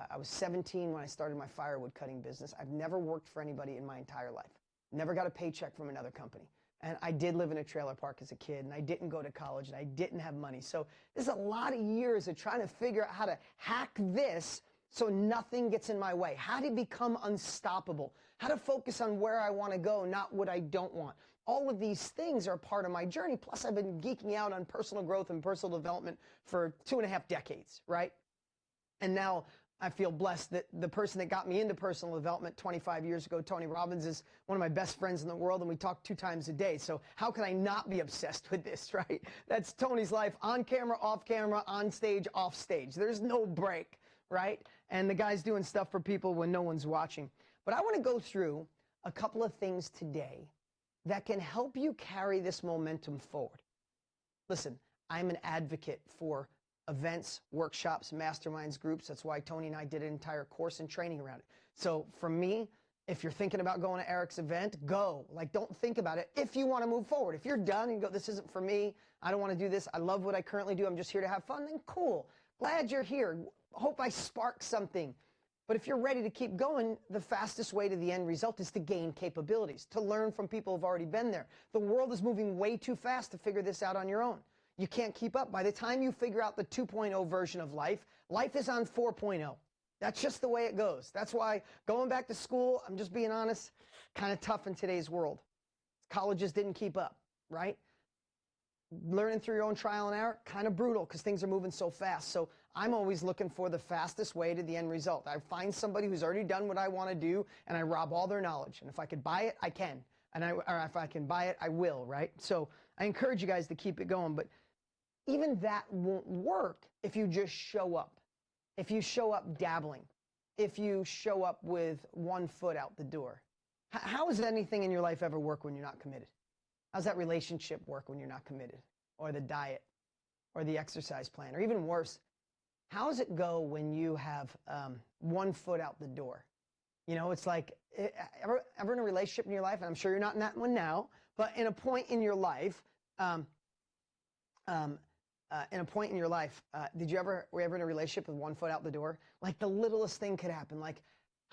I was 17 when I started my firewood cutting business. I've never worked for anybody in my entire life. Never got a paycheck from another company. And I did live in a trailer park as a kid, and I didn't go to college, and I didn't have money. So this is a lot of years of trying to figure out how to hack this so nothing gets in my way. How to become unstoppable. How to focus on where I want to go, not what I don't want. All of these things are part of my journey. Plus, I've been geeking out on personal growth and personal development for 2.5 decades, right? And now I feel blessed that the person that got me into personal development 25 years ago, Tony Robbins, is one of my best friends in the world, and we talk 2 times a day. So how can I not be obsessed with this, right? That's Tony's life, on camera, on stage, off stage. There's no break, right? And the guy's doing stuff for people when no one's watching. But I want to go through a couple of things today that can help you carry this momentum forward. Listen, I'm an advocate for events, workshops, masterminds, groups. That's why Tony and I did an entire course and training around it. So for me, if you're thinking about going to Eric's event, go. Like, don't think about it if you want to move forward. If you're done and you go, this isn't for me, I don't want to do this, I love what I currently do, I'm just here to have fun, then cool. Glad you're here. Hope I sparked something. But if you're ready to keep going, the fastest way to the end result is to gain capabilities, to learn from people who've already been there. The world is moving way too fast to figure this out on your own. You can't keep up. By the time you figure out the 2.0 version of life, life is on 4.0. That's just the way it goes. That's why going back to school, I'm just being honest, kind of tough in today's world. Colleges didn't keep up, right? Learning through your own trial and error, kind of brutal because things are moving so fast. So I'm always looking for the fastest way to the end result. I find somebody who's already done what I want to do, and I rob all their knowledge. And if I could buy it, I can. Or if I can buy it, I will, right? So I encourage you guys to keep it going. But even that won't work if you just show up. If you show up dabbling. If you show up with one foot out the door. How does anything in your life ever work when you're not committed? How's that relationship work when you're not committed? Or the diet? Or the exercise plan? Or even worse, how does it go when you have one foot out the door? You know, it's like, ever in a relationship in your life, and I'm sure you're not in that one now, but in a point in your life, were you ever in a relationship with one foot out the door? Like the littlest thing could happen. Like,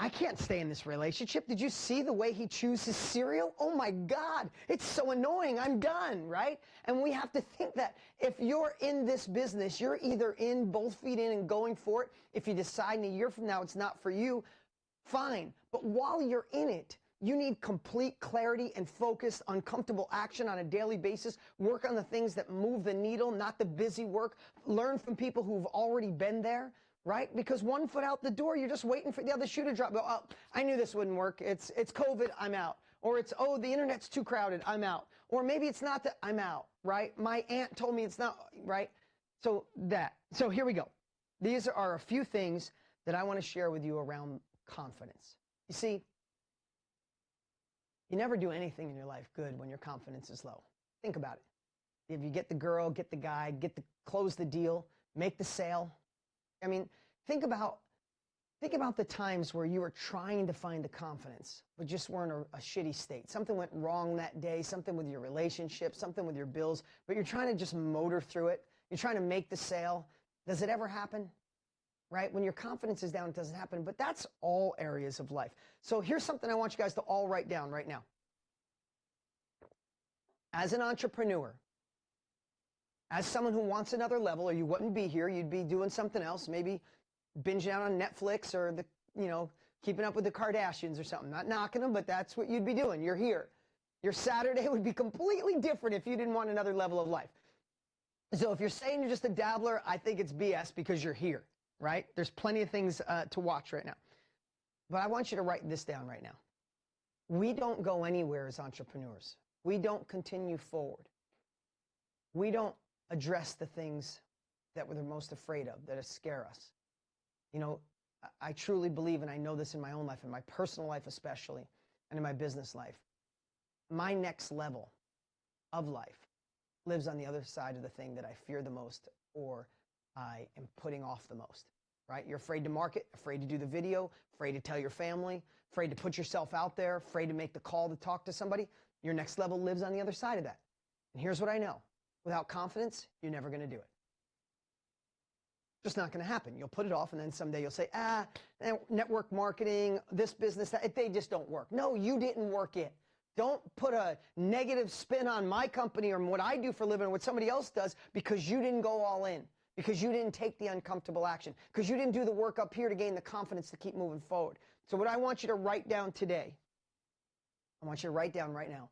I can't stay in this relationship. Did you see the way he chews his cereal? Oh my God, it's so annoying. I'm done, right? And we have to think that if you're in this business, you're either in, both feet in and going for it. If you decide in a year from now it's not for you, fine. But while you're in it, you need complete clarity and focus, uncomfortable action on a daily basis. Work on the things that move the needle, not the busy work. Learn from people who've already been there, right? Because one foot out the door, you're just waiting for the other shoe to drop. Go, oh, I knew this wouldn't work. It's COVID, I'm out. Or it's, oh, the internet's too crowded, I'm out. Or maybe it's not that, I'm out, right? My aunt told me it's not, right? So here we go. These are a few things that I want to share with you around confidence. You see, you never do anything in your life good when your confidence is low. Think about it. If you get the girl, get the guy, close the deal, make the sale. I mean, think about the times where you were trying to find the confidence, but just were in a shitty state. Something went wrong that day, something with your relationship, something with your bills, but you're trying to just motor through it. You're trying to make the sale. Does it ever happen? Right? When your confidence is down, it doesn't happen. But that's all areas of life. So here's something I want you guys to all write down right now. As an entrepreneur, as someone who wants another level, or you wouldn't be here, you'd be doing something else, maybe binging out on Netflix or keeping up with the Kardashians or something. Not knocking them, but that's what you'd be doing. You're here. Your Saturday would be completely different if you didn't want another level of life. So if you're saying you're just a dabbler, I think it's BS because you're here. Right? There's plenty of things to watch right now. But I want you to write this down right now. We don't go anywhere as entrepreneurs. We don't continue forward. We don't address the things that we're the most afraid of, that scare us. You know, I truly believe, and I know this in my own life, in my personal life especially, and in my business life, my next level of life lives on the other side of the thing that I fear the most, or I am putting off the most, right? You're afraid to market, afraid to do the video, afraid to tell your family, afraid to put yourself out there, afraid to make the call to talk to somebody. Your next level lives on the other side of that. And here's what I know. Without confidence, you're never going to do it. Just not going to happen. You'll put it off, and then someday you'll say, network marketing, this business, that, they just don't work. No, you didn't work it. Don't put a negative spin on my company or what I do for a living or what somebody else does because you didn't go all in, because you didn't take the uncomfortable action, because you didn't do the work up here to gain the confidence to keep moving forward. So what I want you to write down today, I want you to write down right now,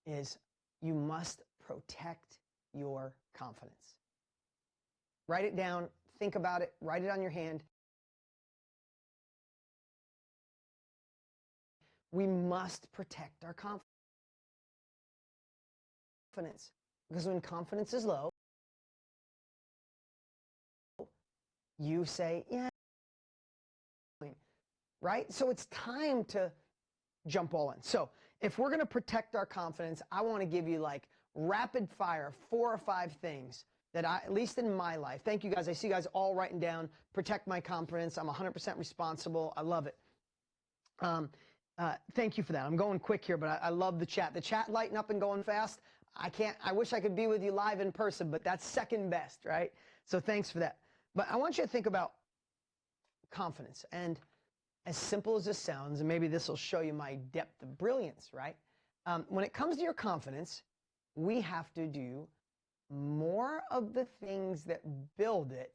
is you must protect your confidence. Write it down, think about it, write it on your hand. We must protect our confidence. Because when confidence is low, you say, yeah, right? So it's time to jump all in. So if we're going to protect our confidence, I want to give you like rapid fire 4 or 5 things that I, at least in my life, thank you guys. I see you guys all writing down, protect my confidence. I'm 100% responsible. I love it. Thank you for that. I'm going quick here, but I love the chat. The chat lighting up and going fast. I wish I could be with you live in person, but that's second best, right? So thanks for that. But I want you to think about confidence. And as simple as this sounds, and maybe this will show you my depth of brilliance, right? When it comes to your confidence, we have to do more of the things that build it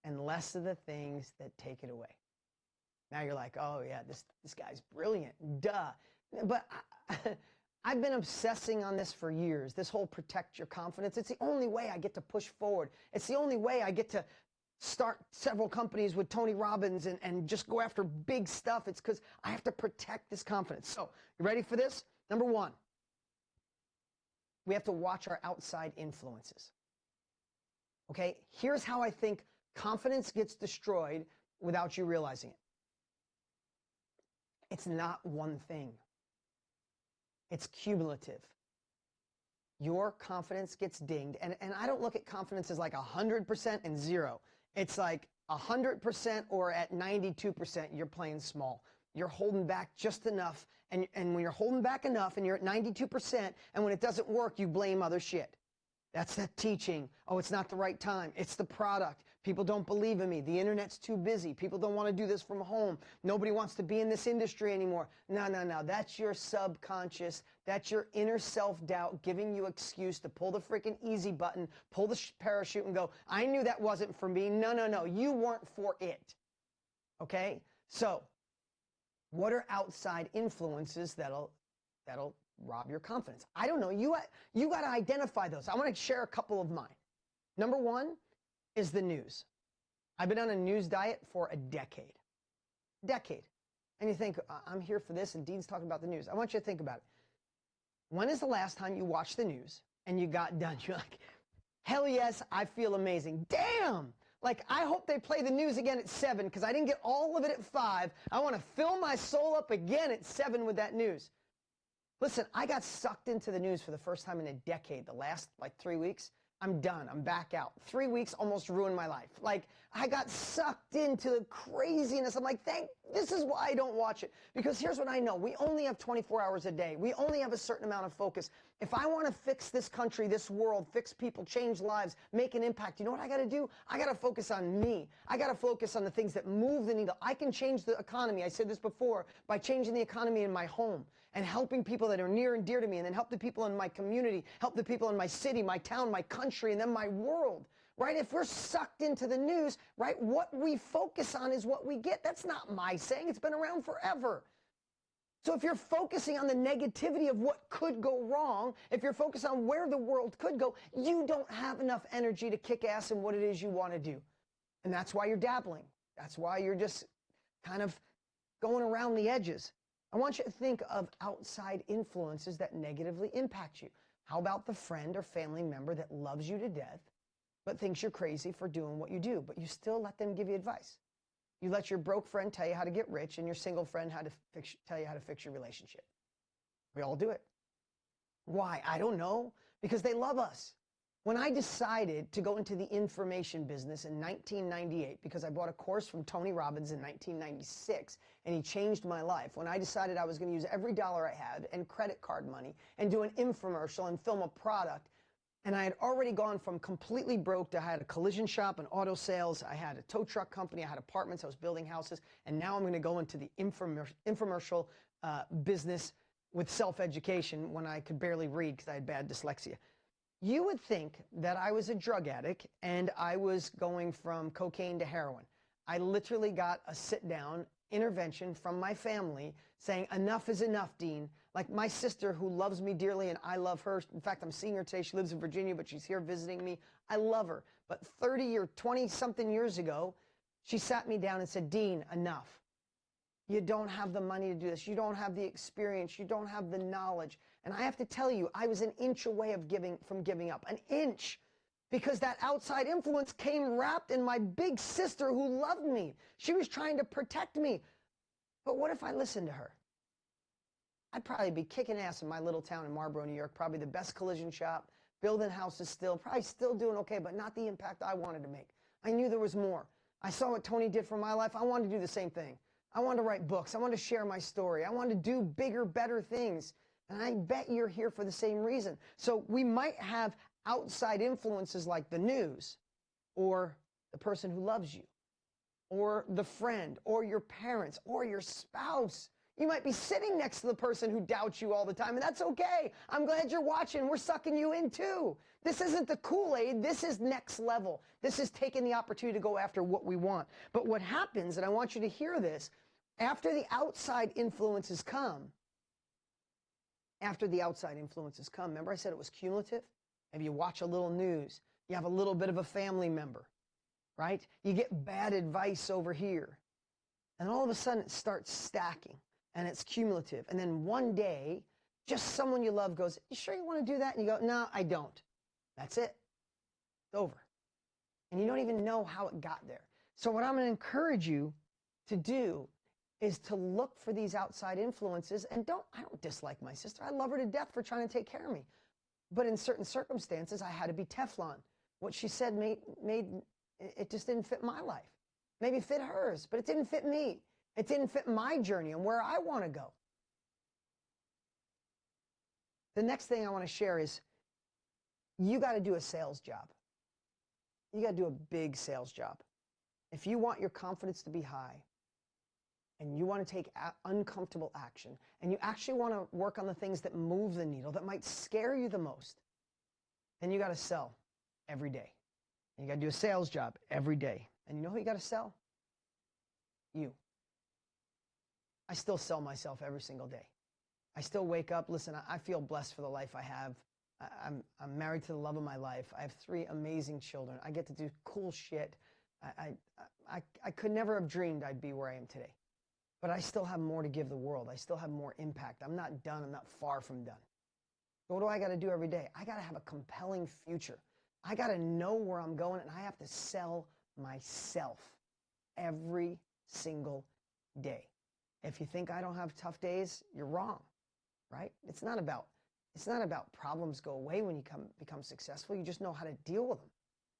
and less of the things that take it away. Now you're like, oh yeah, this guy's brilliant, duh. But I've been obsessing on this for years, this whole protect your confidence. It's the only way I get to push forward. It's the only way I get to start several companies with Tony Robbins and just go after big stuff. It's because I have to protect this confidence. So, you ready for this? Number 1, we have to watch our outside influences. Okay, here's how I think confidence gets destroyed without you realizing it. It's not one thing. It's cumulative. Your confidence gets dinged. And I don't look at confidence as like 100% and 0. It's like 100% or at 92%, you're playing small. You're holding back just enough. And when you're holding back enough and you're at 92%, and when it doesn't work, you blame other shit. That's that teaching. Oh, it's not the right time. It's the product. People don't believe in me. The internet's too busy. People don't want to do this from home. Nobody wants to be in this industry anymore. No. That's your subconscious. That's your inner self-doubt giving you excuse to pull the freaking easy button, pull the parachute and go, I knew that wasn't for me. No. You weren't for it. Okay? So, what are outside influences that'll rob your confidence? I don't know. You got to identify those. I want to share a couple of mine. Number 1 is the news. I've been on a news diet for a decade. And you think, I'm here for this, and Dean's talking about the news. I want you to think about it. When is the last time you watched the news and you got done? You're like, hell yes, I feel amazing. Damn! Like, I hope they play the news again at 7 because I didn't get all of it at 5. I want to fill my soul up again at 7 with that news. Listen, I got sucked into the news for the first time in a decade. The last, 3 weeks, I'm done. I'm back out. 3 weeks almost ruined my life. Like, I got sucked into the craziness. I'm like, this is why I don't watch it. Because here's what I know. We only have 24 hours a day. We only have a certain amount of focus. If I want to fix this country, this world, fix people, change lives, make an impact, you know what I got to do? I got to focus on me. I got to focus on the things that move the needle. I can change the economy. I said this before, by changing the economy in my home and helping people that are near and dear to me, and then help the people in my community, help the people in my city, my town, my country, and then my world, right? If we're sucked into the news, right, what we focus on is what we get. That's not my saying. It's been around forever. So if you're focusing on the negativity of what could go wrong, if you're focused on where the world could go, you don't have enough energy to kick ass in what it is you want to do. And that's why you're dabbling. That's why you're just kind of going around the edges. I want you to think of outside influences that negatively impact you. How about the friend or family member that loves you to death, but thinks you're crazy for doing what you do, but you still let them give you advice? You let your broke friend tell you how to get rich, and your single friend tell you how to fix your relationship. We all do it. Why? I don't know. Because they love us. When I decided to go into the information business in 1998, because I bought a course from Tony Robbins in 1996, and he changed my life. When I decided I was going to use every dollar I had and credit card money and do an infomercial and film a product, and I had already gone from completely broke to I had a collision shop and auto sales, I had a tow truck company, I had apartments, I was building houses, and now I'm going to go into the infomercial business with self-education when I could barely read because I had bad dyslexia. You would think that I was a drug addict and I was going from cocaine to heroin. I literally got a sit-down intervention from my family saying, enough is enough, Dean. Like my sister who loves me dearly and I love her. In fact, I'm seeing her today. She lives in Virginia, but she's here visiting me. I love her. But 30 or 20-something years ago, she sat me down and said, Dean, enough. You don't have the money to do this. You don't have the experience. You don't have the knowledge. And I have to tell you, I was an inch away from giving up. An inch. Because that outside influence came wrapped in my big sister who loved me. She was trying to protect me. But what if I listened to her? I'd probably be kicking ass in my little town in Marlboro, New York, probably the best collision shop, building houses still, probably still doing okay, but not the impact I wanted to make. I knew there was more. I saw what Tony did for my life. I wanted to do the same thing. I wanted to write books. I wanted to share my story. I wanted to do bigger, better things. And I bet you're here for the same reason. So we might have outside influences like the news or the person who loves you or the friend or your parents or your spouse. You might be sitting next to the person who doubts you all the time, and that's okay. I'm glad you're watching. We're sucking you in too. This isn't the Kool-Aid. This is next level. This is taking the opportunity to go after what we want. But what happens, and I want you to hear this, after the outside influences come, remember I said it was cumulative? Maybe you watch a little news. You have a little bit of a family member, right? You get bad advice over here. And all of a sudden it starts stacking and it's cumulative. And then one day, just someone you love goes, you sure you want to do that? And you go, no, I don't. That's it. It's over. And you don't even know how it got there. So what I'm going to encourage you to do is to look for these outside influences. And I don't dislike my sister. I love her to death for trying to take care of me. But in certain circumstances, I had to be Teflon. What she said made it just didn't fit my life. Maybe it fit hers, but it didn't fit me. It didn't fit my journey and where I want to go. The next thing I want to share is you got to do a sales job. You got to do a big sales job. If you want your confidence to be high and you want to take uncomfortable action and you actually want to work on the things that move the needle, that might scare you the most, then you got to sell every day. And you got to do a sales job every day. And you know who you got to sell? You. I still sell myself every single day. I still wake up. Listen, I feel blessed for the life I have. I'm married to the love of my life. I have 3 amazing children. I get to do cool shit. I could never have dreamed I'd be where I am today. But I still have more to give the world. I still have more impact. I'm not done. I'm not far from done. So what do I got to do every day? I got to have a compelling future. I got to know where I'm going, and I have to sell myself every single day. If you think I don't have tough days, you're wrong, right? It's not about problems go away when you become successful. You just know how to deal with them,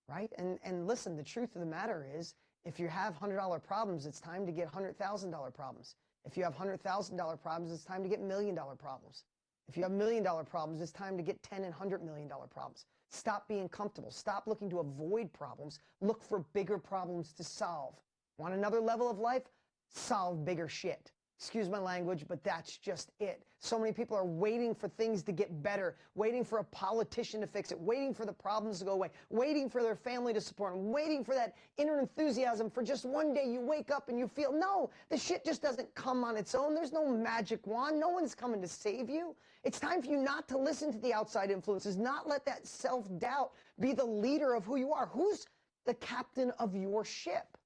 right? And listen, the truth of the matter is, if you have $100 problems, it's time to get $100,000 problems. If you have $100,000 problems, it's time to get $1 million problems. If you have $1 million problems, it's time to get $10 and $100 million problems. Stop being comfortable. Stop looking to avoid problems. Look for bigger problems to solve. Want another level of life? Solve bigger shit. Excuse my language, but that's just it. So many people are waiting for things to get better, waiting for a politician to fix it, waiting for the problems to go away, waiting for their family to support them, waiting for that inner enthusiasm for just one day you wake up and you feel, no, the shit just doesn't come on its own. There's no magic wand. No one's coming to save you. It's time for you not to listen to the outside influences, not let that self-doubt be the leader of who you are. Who's the captain of your ship?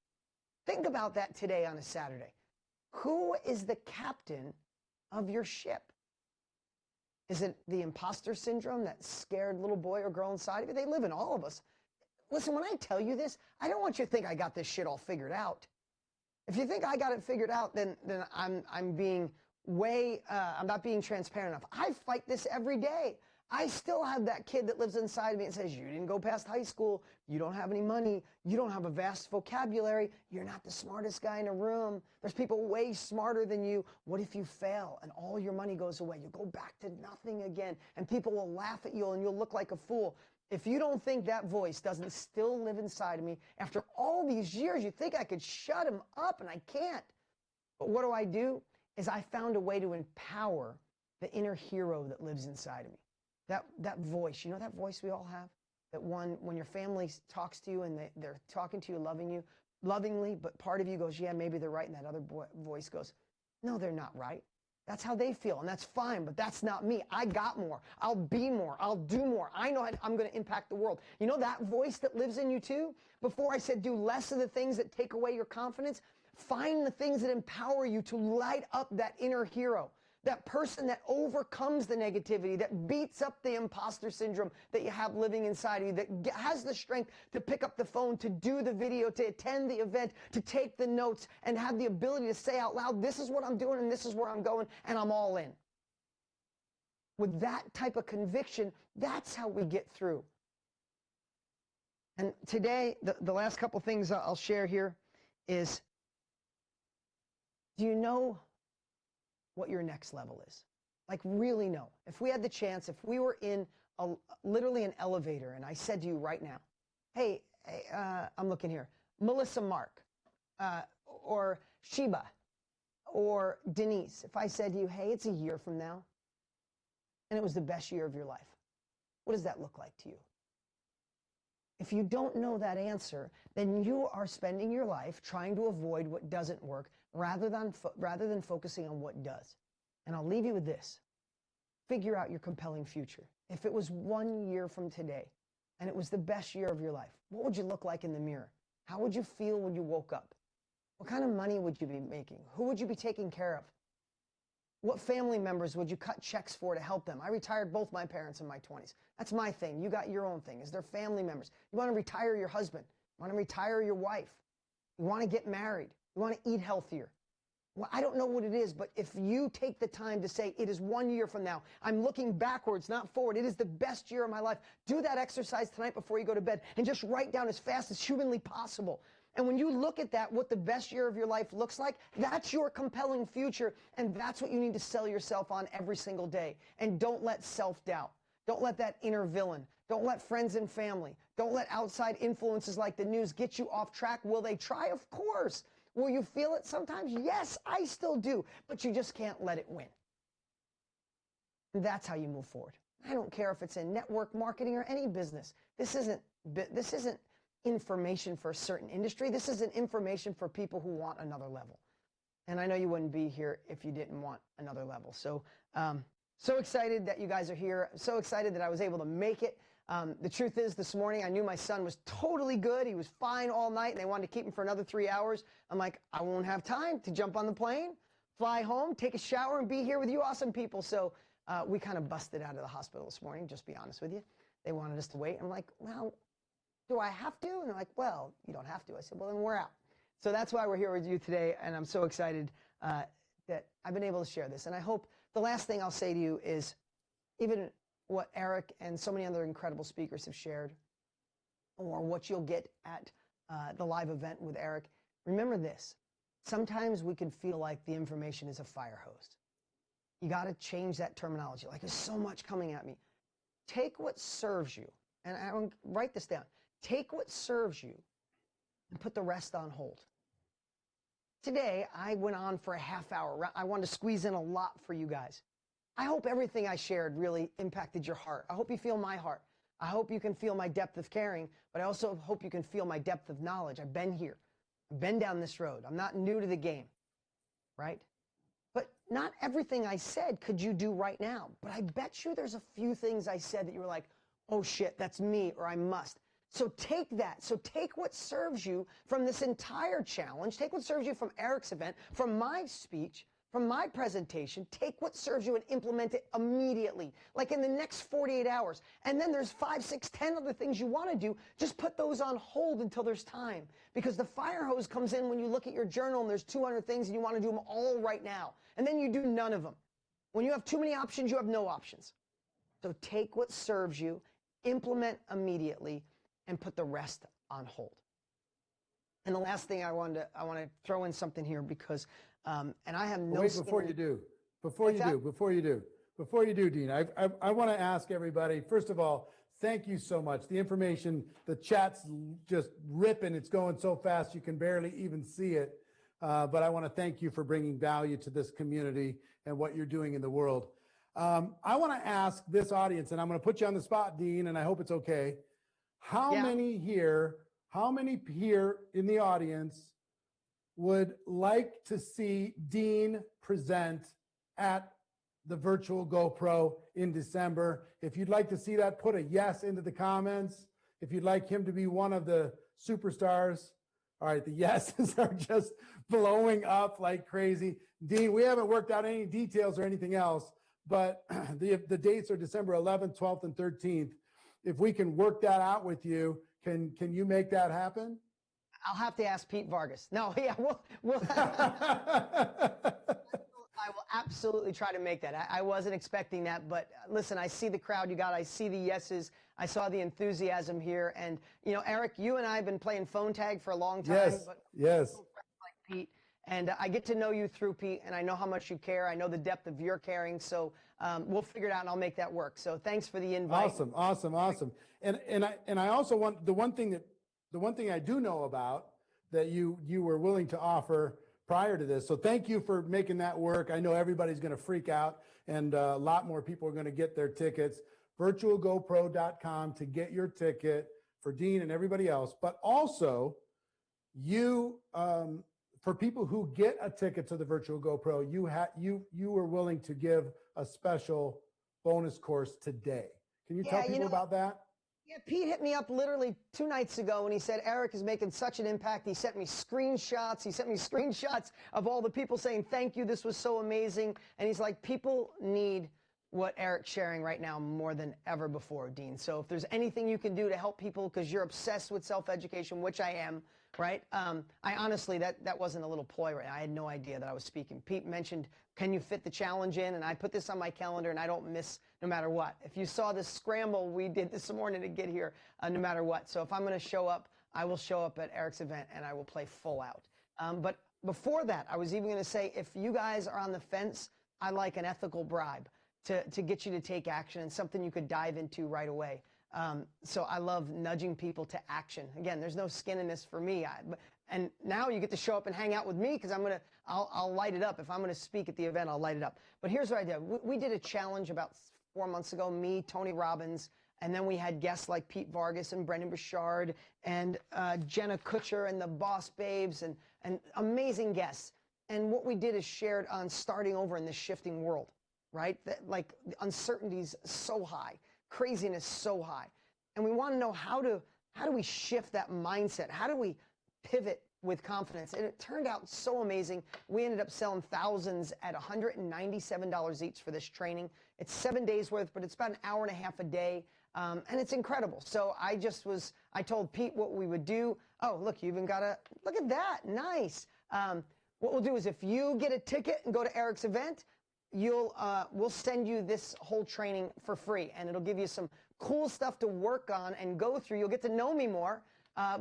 Think about that today on a Saturday. Who is the captain of your ship? Is it the imposter syndrome, that scared little boy or girl inside of you? They live in all of us. Listen, when I tell you this, I don't want you to think I got this shit all figured out. If you think I got it figured out, then I'm being I'm not being transparent enough. I fight this every day. I still have that kid that lives inside of me and says, you didn't go past high school, you don't have any money, you don't have a vast vocabulary, you're not the smartest guy in a room, there's people way smarter than you. What if you fail and all your money goes away? You go back to nothing again, and people will laugh at you and you'll look like a fool. If you don't think that voice doesn't still live inside of me, after all these years, you think I could shut him up, and I can't. But what do? Is I found a way to empower the inner hero that lives inside of me. That voice, you know that voice we all have? That one, when your family talks to you and they're talking to you lovingly, but part of you goes, yeah, maybe they're right, and that other voice goes, no, they're not right. That's how they feel, and that's fine, but that's not me. I got more. I'll be more. I'll do more. I know I'm going to impact the world. You know that voice that lives in you too? Before I said do less of the things that take away your confidence, find the things that empower you to light up that inner hero. That person that overcomes the negativity, that beats up the imposter syndrome that you have living inside of you, that has the strength to pick up the phone, to do the video, to attend the event, to take the notes, and have the ability to say out loud, this is what I'm doing and this is where I'm going, and I'm all in. With that type of conviction, that's how we get through. And today, the last couple things I'll share here is, do you know what your next level is? Like, really know. If we had the chance, if we were in literally an elevator and I said to you right now, hey, I'm looking here, Melissa Mark, or Sheba, or Denise, if I said to you, hey, it's a year from now, and it was the best year of your life, what does that look like to you? If you don't know that answer, then you are spending your life trying to avoid what doesn't work rather than focusing on what does. And I'll leave you with this. Figure out your compelling future. If it was 1 year from today and it was the best year of your life, what would you look like in the mirror? How would you feel when you woke up? What kind of money would you be making? Who would you be taking care of? What family members would you cut checks for to help them? I retired both my parents in my 20s. That's my thing. You got your own thing. Is there family members? You want to retire your husband. You want to retire your wife. You want to get married. You want to eat healthier. Well, I don't know what it is, but if you take the time to say, it is 1 year from now, I'm looking backwards, not forward. It is the best year of my life. Do that exercise tonight before you go to bed and just write down as fast as humanly possible. And when you look at that, what the best year of your life looks like, that's your compelling future, and that's what you need to sell yourself on every single day. And don't let self-doubt, don't let that inner villain, don't let friends and family, don't let outside influences like the news get you off track. Will they try? Of course. Will you feel it sometimes? Yes, I still do, but you just can't let it win. And that's how you move forward. I don't care if it's in network marketing or any business. This isn't information for a certain industry. This isn't information for people who want another level. And I know you wouldn't be here if you didn't want another level. So, so excited that you guys are here. So excited that I was able to make it. The truth is, this morning, I knew my son was totally good. He was fine all night, and they wanted to keep him for another 3 hours. I'm like, I won't have time to jump on the plane, fly home, take a shower, and be here with you awesome people. So we kind of busted out of the hospital this morning, just to be honest with you. They wanted us to wait. I'm like, well, do I have to? And they're like, well, you don't have to. I said, well, then we're out. So that's why we're here with you today, and I'm so excited that I've been able to share this. And I hope the last thing I'll say to you is, even what Eric and so many other incredible speakers have shared, or what you'll get at the live event with Eric, remember this. Sometimes we can feel like the information is a fire hose. You got to change that terminology. Like, there's so much coming at me. Take what serves you, and I want to write this down. Take what serves you and put the rest on hold. Today, I went on for a half hour. I wanted to squeeze in a lot for you guys. I hope everything I shared really impacted your heart. I hope you feel my heart. I hope you can feel my depth of caring, but I also hope you can feel my depth of knowledge. I've been here. I've been down this road. I'm not new to the game, right? But not everything I said could you do right now. But I bet you there's a few things I said that you were like, oh shit, that's me, or I must. So take that. So take what serves you from this entire challenge. Take what serves you from Eric's event, from my speech, from my presentation. Take what serves you and implement it immediately, like in the next 48 hours. And then there's 5, 6, 10 other things you want to do. Just put those on hold until there's time. Because the fire hose comes in when you look at your journal and there's 200 things and you want to do them all right now. And then you do none of them. When you have too many options, you have no options. So take what serves you, implement immediately, and put the rest on hold. And the last thing I want to throw in something here because, and I have no. Wait, before you do, Dean, I want to ask everybody, first of all, thank you so much. The information, the chat's just ripping. It's going so fast you can barely even see it. But I want to thank you for bringing value to this community and what you're doing in the world. I want to ask this audience, and I'm going to put you on the spot, Dean, and I hope it's okay. How many here in the audience would like to see Dean present at the virtual GoPro in December? If you'd like to see that, put a yes into the comments. If you'd like him to be one of the superstars. All right, the yeses are just blowing up like crazy. Dean, we haven't worked out any details or anything else, but the dates are December 11th, 12th, and 13th. If we can work that out with you, can you make that happen? I'll have to ask Pete Vargas. No, yeah, we'll I will absolutely try to make that. I wasn't expecting that, but listen, I see the crowd you got. I see the yeses. I saw the enthusiasm here. And, you know, Eric, you and I have been playing phone tag for a long time. Yes, but yes. Like Pete. And I get to know you through Pete, and I know how much you care. I know the depth of your caring. So we'll figure it out, and I'll make that work. So thanks for the invite. Awesome. And I also want the one thing I do know about that you were willing to offer prior to this. So thank you for making that work. I know everybody's going to freak out, and a lot more people are going to get their tickets. virtualgopro.com to get your ticket for Dean and everybody else. But also, you for people who get a ticket to the virtual GoPro, you were willing to give a special bonus course today. Can you tell people about that? Yeah, Pete hit me up literally 2 nights ago, and he said, Eric is making such an impact. He sent me screenshots. He sent me screenshots of all the people saying, thank you, this was so amazing. And he's like, people need what Eric's sharing right now more than ever before, Dean. So if there's anything you can do to help people, because you're obsessed with self-education, which I am, right? I honestly, that wasn't a little ploy, right? I had no idea that I was speaking. Pete mentioned, can you fit the challenge in? And I put this on my calendar, and I don't miss no matter what. If you saw the scramble we did this morning to get here, no matter what. So if I'm going to show up, I will show up at Eric's event, and I will play full out. But before that, I was even going to say, if you guys are on the fence, I like an ethical bribe to get you to take action, and something you could dive into right away. So I love nudging people to action. Again, there's no skin in this for me. And now you get to show up and hang out with me, because I'll light it up. If I'm going to speak at the event, I'll light it up. But here's what I did. We did a challenge about 4 months ago, me, Tony Robbins, and then we had guests like Pete Vargas and Brendan Burchard and Jenna Kutcher and the Boss Babes and amazing guests. And what we did is shared on starting over in this shifting world, right? Like the uncertainty's so high, craziness so high. And we want to know how do we shift that mindset? How do we pivot with confidence? And it turned out so amazing. We ended up selling thousands at $197 each for this training. It's 7 days worth, but it's about an hour and a half a day. And it's incredible. So I told Pete what we would do. Oh, look, you even got look at that. Nice. What we'll do is, if you get a ticket and go to Eric's event, we'll send you this whole training for free, and it'll give you some cool stuff to work on and go through. You'll get to know me more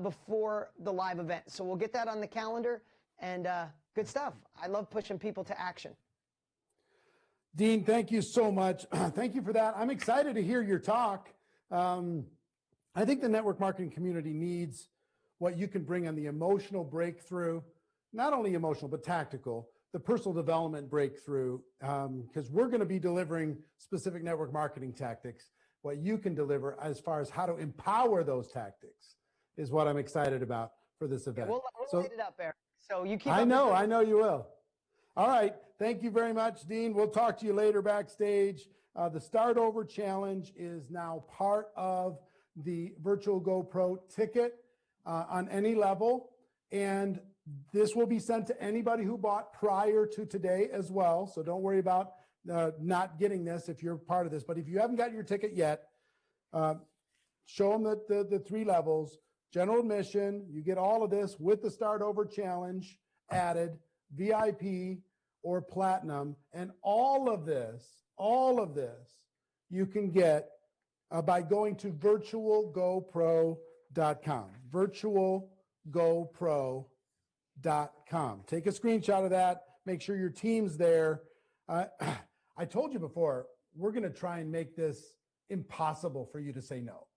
before the live event. So we'll get that on the calendar, and good stuff. I love pushing people to action. Dean, thank you so much. Thank you for that. I'm excited to hear your talk. I think the network marketing community needs what you can bring on the emotional breakthrough, not only emotional, but tactical, the personal development breakthrough, because we're going to be delivering specific network marketing tactics. What you can deliver as far as how to empower those tactics is what I'm excited about for this event. Yeah, we'll light it up, Eric. So you keep. I know you will. All right. Thank you very much, Dean. We'll talk to you later backstage. The Start Over Challenge is now part of the virtual GoPro ticket on any level. And this will be sent to anybody who bought prior to today as well. So don't worry about not getting this if you're part of this. But if you haven't got your ticket yet, show them the 3 levels. General admission, you get all of this with the Start Over Challenge added, VIP or Platinum. And all of this you can get by going to virtualgopro.com. virtualgopro.com. Take a screenshot of that. Make sure your team's there. I told you before, we're going to try and make this impossible for you to say no.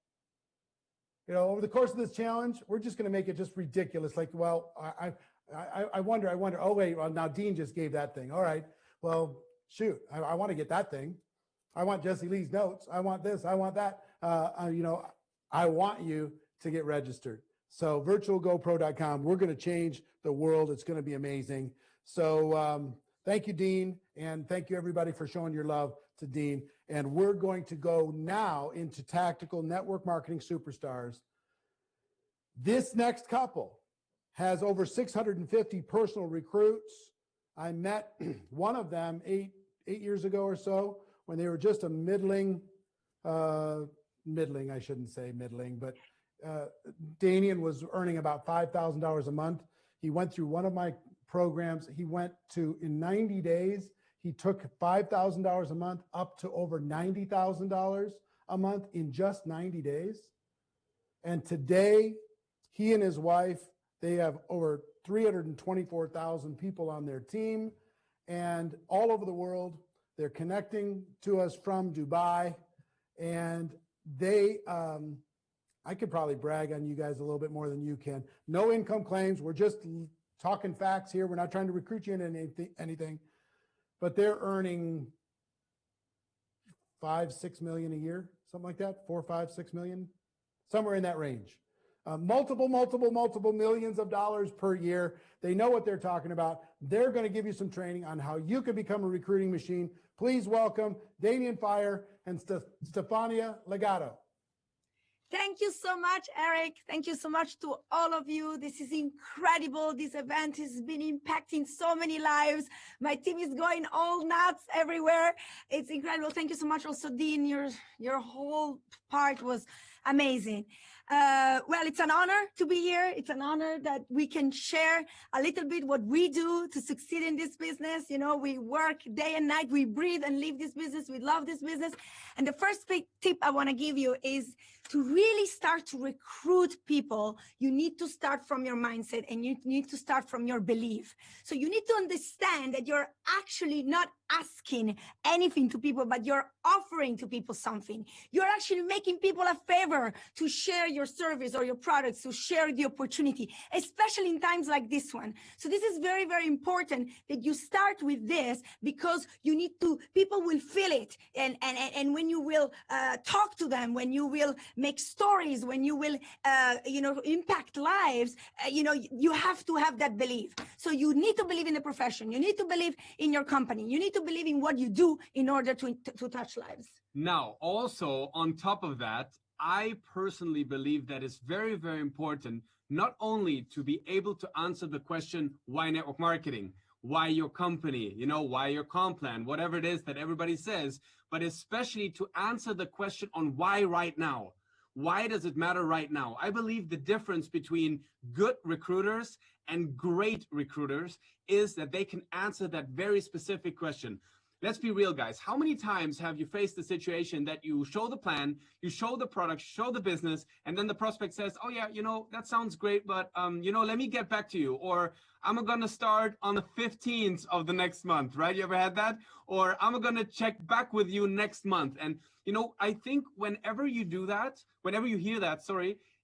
You know, over the course of this challenge, we're just going to make it just ridiculous. Like, well, I wonder. Oh, wait, well, now Dean just gave that thing. All right, well, shoot, I want to get that thing. I want Jesse Lee's notes. I want this. I want that. I want you to get registered. So virtualgopro.com. We're going to change the world. It's going to be amazing. So thank you, Dean. And thank you, everybody, for showing your love to Dean. And we're going to go now into Tactical Network Marketing Superstars. This next couple has over 650 personal recruits. I met one of them eight years ago or so when they were just a middling, I shouldn't say middling, but Danian was earning about $5,000 a month. He went through one of my programs. He went to, in 90 days, he took $5,000 a month up to over $90,000 a month in just 90 days. And today, he and his wife, they have over 324,000 people on their team and all over the world. They're connecting to us from Dubai, and they, I could probably brag on you guys a little bit more than you can. No income claims. We're just talking facts here. We're not trying to recruit you into anything, but they're earning 5-6 million a year, something like that. 4, 5, 6 million, somewhere in that range. Multiple millions of dollars per year. They know what they're talking about. They're going to give you some training on how you can become a recruiting machine. Please welcome Damien Fire and Stefania Legato. Thank you so much, Eric. Thank you so much to all of you. This is incredible. This event has been impacting so many lives. My team is going all nuts everywhere. It's incredible. Thank you so much. Also, Dean, your whole part was amazing. Well, it's an honor to be here. It's an honor that we can share a little bit what we do to succeed in this business. You know, we work day and night. We breathe and live this business. We love this business. And the first big tip I want to give you is to really start to recruit people. You need to start from your mindset, and you need to start from your belief. So you need to understand that you're actually not asking anything to people, but you're offering to people something. You're actually making people a favor to share your service or your products, to share the opportunity, especially in times like this one. So this is very, very important that you start with this, because you need to, people will feel it. And when you will talk to them, when you will make stories, when you will, impact lives, you have to have that belief. So you need to believe in the profession. You need to believe in your company. You need to believe in what you do in order to touch lives. Now, also on top of that, I personally believe that it's very, very important not only to be able to answer the question, why network marketing, why your company, why your comp plan, whatever it is that everybody says, but especially to answer the question on why right now. Why does it matter right now? I believe the difference between good recruiters and great recruiters is that they can answer that very specific question. Let's be real, guys. How many times have you faced the situation that you show the plan, you show the product, show the business, and then the prospect says, oh yeah, that sounds great, but let me get back to you, or I'm going to start on the 15th of the next month, right? You ever had that? Or I'm going to check back with you next month. And, I think whenever you do that, whenever you hear that,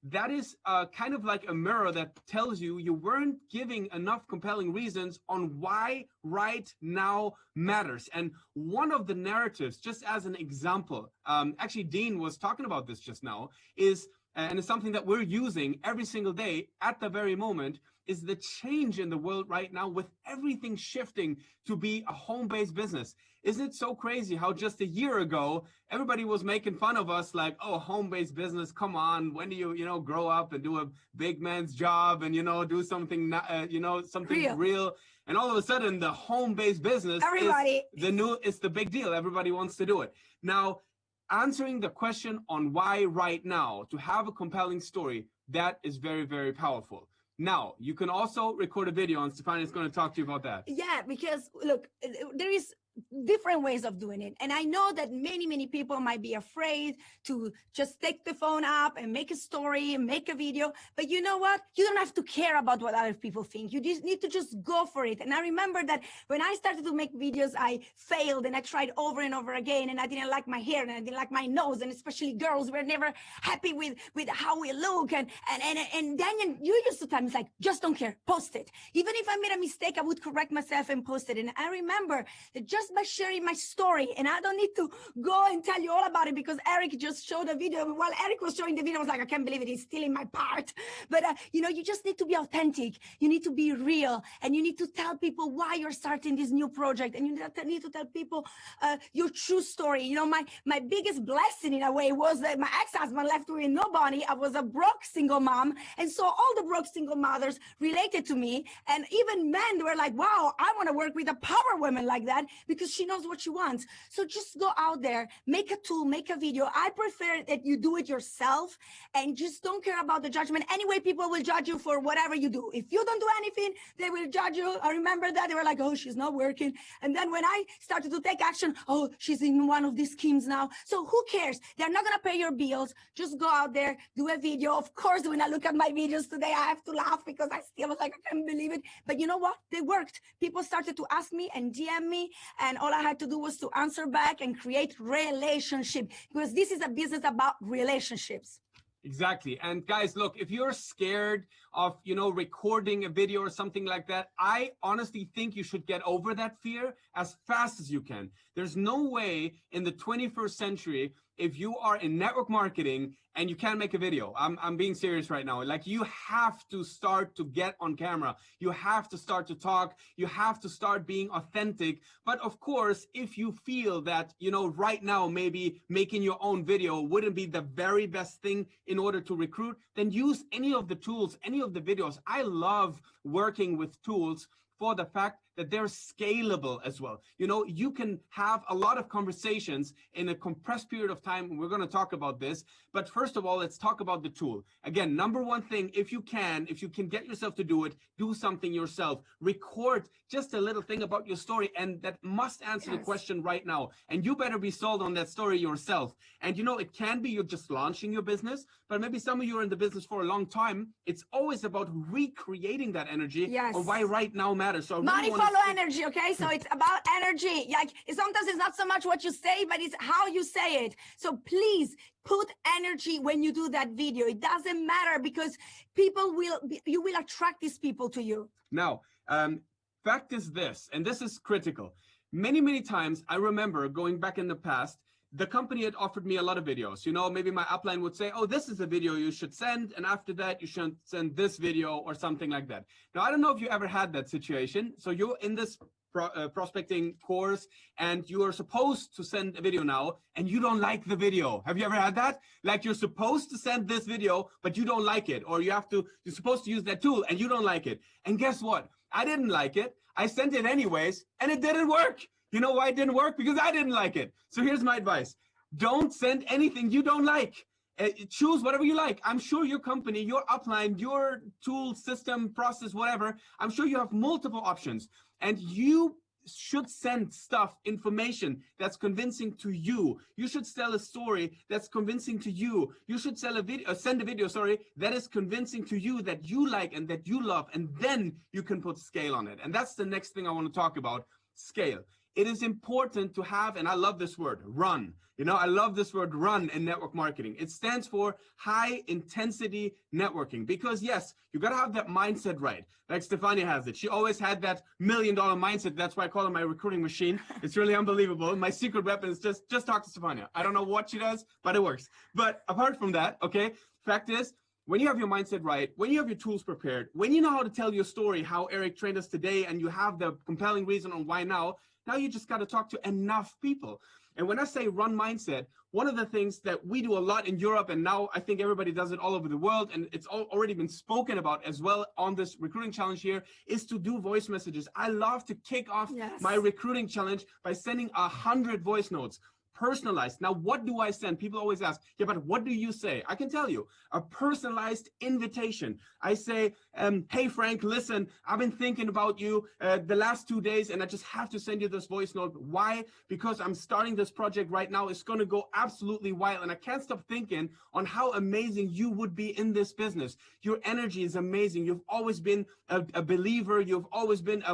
that is kind of like a mirror that tells you weren't giving enough compelling reasons on why right now matters. And one of the narratives, just as an example, actually Dean was talking about this just now, is, and it's something that we're using every single day at the very moment, is the change in the world right now with everything shifting to be a home-based business. Isn't it so crazy how just a year ago, everybody was making fun of us like, oh, home-based business, come on, when do you, grow up and do a big man's job and, do something, something real. And all of a sudden, the home-based business is the big deal. Everybody wants to do it. Now, answering the question on why right now, to have a compelling story, that is very, very powerful. Now, you can also record a video, and Stefania is going to talk to you about that. Yeah, because look, there is different ways of doing it. And I know that many people might be afraid to just take the phone up and make a story and make a video. But you know what? You don't have to care about what other people think. You just need to just go for it. And I remember that when I started to make videos, I failed and I tried over and over again. And I didn't like my hair and I didn't like my nose. And especially girls were never happy with how we look. And Daniel, you used to tell me, like, just don't care, post it. Even if I made a mistake, I would correct myself and post it. And I remember that just just by sharing my story. And I don't need to go and tell you all about it because Eric just showed a video. While Eric was showing the video, I was like, I can't believe it. He's stealing my part. But, you know, you just need to be authentic. You need to be real. And you need to tell people why you're starting this new project. And you need to tell people your true story. You know, my biggest blessing in a way was that my ex-husband left me with nobody. I was a broke single mom. And so all the broke single mothers related to me. And even men were like, wow, I want to work with a power woman like that because she knows what she wants. So just go out there, make a tool, make a video. I prefer that you do it yourself and just don't care about the judgment. Anyway, people will judge you for whatever you do. If you don't do anything, they will judge you. I remember that. They were like, oh, she's not working. And then when I started to take action, oh, she's in one of these schemes now. So who cares? They're not going to pay your bills. Just go out there, do a video. Of course, when I look at my videos today, I have to laugh because I still was like, I can't believe it. But you know what? They worked. People started to ask me and DM me. And all I had to do was to answer back and create relationship because this is a business about relationships. Exactly. And guys, look, if you're scared of, you know, recording a video or something like that, I honestly think you should get over that fear as fast as you can. There's no way in the 21st century, if you are in network marketing and you can't make a video, I'm being serious right now. Like, you have to start to get on camera. You have to start to talk. You have to start being authentic. But of course, if you feel that, you know, right now, maybe making your own video wouldn't be the very best thing in order to recruit, then use any of the tools, any of the videos. I love working with tools for the fact that they're scalable as well. You know, you can have a lot of conversations in a compressed period of time. We're going to talk about this. But first of all, let's talk about the tool. Again, number one thing, if you can get yourself to do it, do something yourself. Record just a little thing about your story, and that must answer the question right now. And you better be sold on that story yourself. And you know, it can be you're just launching your business, but maybe some of you are in the business for a long time. It's always about recreating that energy or why right now matters. So money follow energy, okay? So it's about energy. Like, sometimes it's not so much what you say, but it's how you say it. So please put energy when you do that video. It doesn't matter because you will attract these people to you. Now, fact is this, and this is critical. Many times I remember going back in the past, the company had offered me a lot of videos. You know, maybe my upline would say, oh, this is a video you should send. And after that, you should send this video or something like that. Now, I don't know if you ever had that situation. So you're in this prospecting course and you are supposed to send a video now and you don't like the video. Have you ever had that? Like, you're supposed to send this video, but you don't like it. Or you're supposed to use that tool and you don't like it. And guess what? I didn't like it. I sent it anyways and it didn't work. You know why it didn't work? Because I didn't like it. So here's my advice. Don't send anything you don't like. Choose whatever you like. I'm sure your company, your upline, your tool, system, process, whatever, I'm sure you have multiple options. And you should send stuff, information that's convincing to you. You should tell a story that's convincing to you. You should send a video that is convincing to you, that you like and that you love. And then you can put scale on it. And that's the next thing I want to talk about, scale. It is important to have, and I love this word, run. You know, I love this word, run, in network marketing. It stands for high intensity networking, because yes, you got to have that mindset right. Like Stefania has it. She always had that $1 million mindset. That's why I call her my recruiting machine. It's really unbelievable. My secret weapon is just talk to Stefania. I don't know what she does, but it works. But apart from that, okay, fact is, when you have your mindset right, when you have your tools prepared, when you know how to tell your story, how Eric trained us today, and you have the compelling reason on why now you just got to talk to enough people. And when I say run mindset, one of the things that we do a lot in Europe, and now I think everybody does it all over the world, and it's already been spoken about as well on this recruiting challenge here, is to do voice messages. I love to kick off my recruiting challenge by sending 100 voice notes. Personalized. Now, what do I send? People always ask, yeah, but what do you say? I can tell you, a personalized invitation. I say, hey, Frank, listen, I've been thinking about you the last 2 days, and I just have to send you this voice note. Why? Because I'm starting this project right now. It's going to go absolutely wild, and I can't stop thinking on how amazing you would be in this business. Your energy is amazing. You've always been a believer. You've always been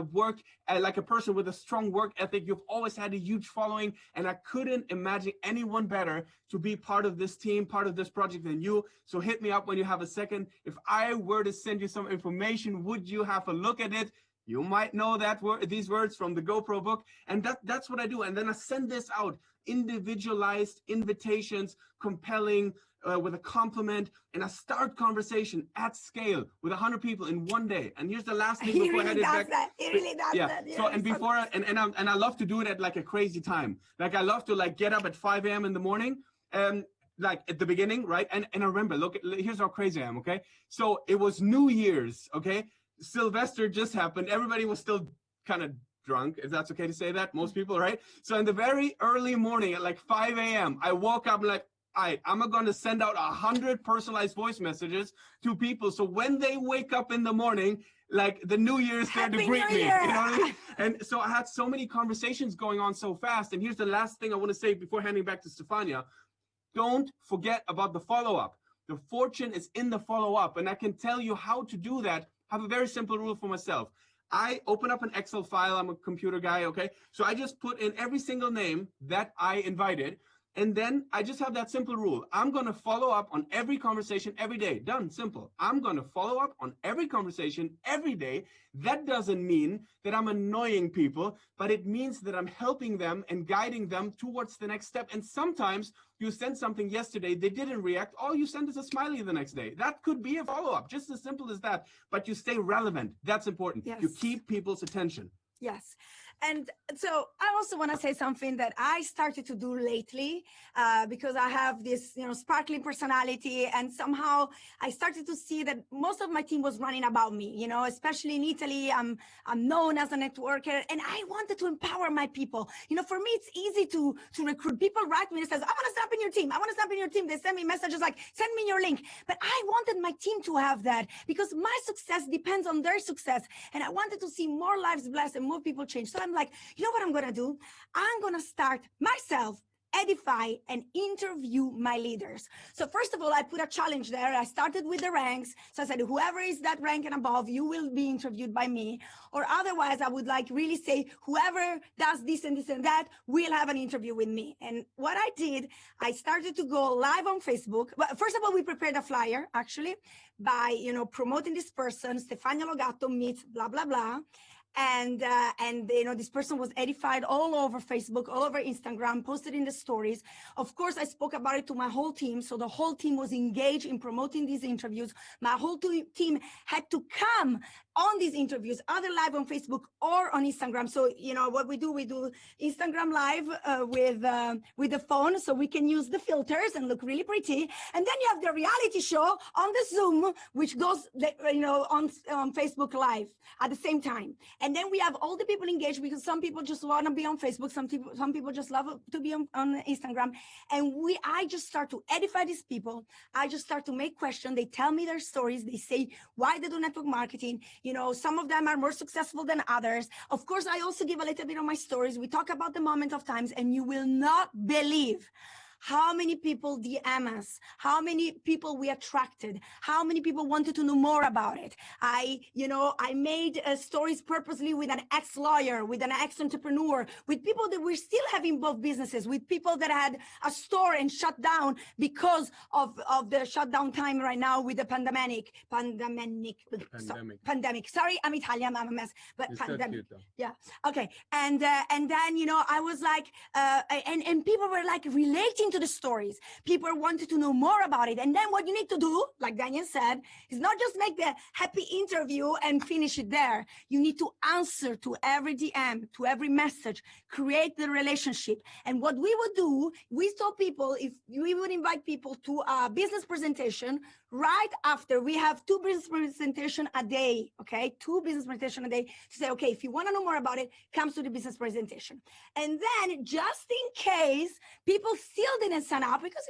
like a person with a strong work ethic. You've always had a huge following, and I couldn't imagine anyone better to be part of this team, part of this project than you. So hit me up when you have a second. If I were to send you some information, would you have a look at it? You might know that these words from the GoPro book, and that's what I do. And then I send this out, individualized invitations, compelling, with a compliment, and I start conversation at scale with 100 people in one day. And here's the last thing before I head it back. He really does that. So and before and I love to do it at like a crazy time. Like I love to like get up at 5 a.m. in the morning, like at the beginning, right? And I remember, look, here's how crazy I am. Okay, so it was New Year's. Okay, Sylvester just happened. Everybody was still kind of drunk, if that's okay to say that. Most people, right? So in the very early morning at like 5 a.m., I woke up like, I'm going to send out 100 personalized voice messages to people. So when they wake up in the morning, like the New Year's there to greet me, you know what I mean? And so I had so many conversations going on so fast. And here's the last thing I want to say before handing back to Stefania. Don't forget about the follow-up. The fortune is in the follow-up. And I can tell you how to do that. I have a very simple rule for myself. I open up an Excel file. I'm a computer guy, okay? So I just put in every single name that I invited. And then I just have that simple rule. I'm going to follow up on every conversation every day. Done. Simple. I'm going to follow up on every conversation every day. That doesn't mean that I'm annoying people, but it means that I'm helping them and guiding them towards the next step. And sometimes you send something yesterday, they didn't react. All you send is a smiley the next day. That could be a follow-up, just as simple as that. But you stay relevant. That's important. Yes. You keep people's attention. Yes. And so I also want to say something that I started to do lately because I have this, sparkling personality. And somehow I started to see that most of my team was running about me, especially in Italy. I'm known as a networker and I wanted to empower my people. For me, it's easy to recruit. People write me and says, I want to step in your team. I want to step in your team. They send me messages like, send me your link. But I wanted my team to have that because my success depends on their success. And I wanted to see more lives blessed and more people change. So I'm like, you know what I'm going to do? I'm going to start myself, edify and interview my leaders. So first of all, I put a challenge there. I started with the ranks. So I said, whoever is that rank and above, you will be interviewed by me. Or otherwise, I would like really say, whoever does this and this and that will have an interview with me. And what I did, I started to go live on Facebook. But first of all, we prepared a flyer actually by, promoting this person, Stefania Logato meets blah, blah, blah. And this person was edified all over Facebook, all over Instagram, posted in the stories. Of course, I spoke about it to my whole team. So the whole team was engaged in promoting these interviews. My whole team had to come on these interviews, either live on Facebook or on Instagram. So, what we do Instagram live with the phone so we can use the filters and look really pretty. And then you have the reality show on the Zoom, which goes, on Facebook live at the same time. And then we have all the people engaged because some people just want to be on Facebook. Some people just love to be on Instagram. And I just start to edify these people. I just start to make questions. They tell me their stories. They say why they do network marketing. Some of them are more successful than others. Of course, I also give a little bit of my stories. We talk about the moment of times, and you will not believe how many people DM us, how many people we attracted, how many people wanted to know more about it. I made stories purposely with an ex-lawyer, with an ex-entrepreneur, with people that we're still having both businesses, with people that had a store and shut down because of the shutdown time right now with the pandemic. Sorry, I'm Italian, I'm a mess, but You're pandemic. so cute, though. Yeah. Okay. And then, I was like, and people were like relating to the stories. People wanted to know more about it. And then what you need to do, like Daniel said, is not just make the happy interview and finish it there. You need to answer to every DM, to every message, create the relationship. And what we would do, we told people if we would invite people to a business presentation right after. We have 2 business presentation a day, okay? 2 business presentation a day to say, okay, if you want to know more about it, come to the business presentation. And then just in case people still didn't sign up because,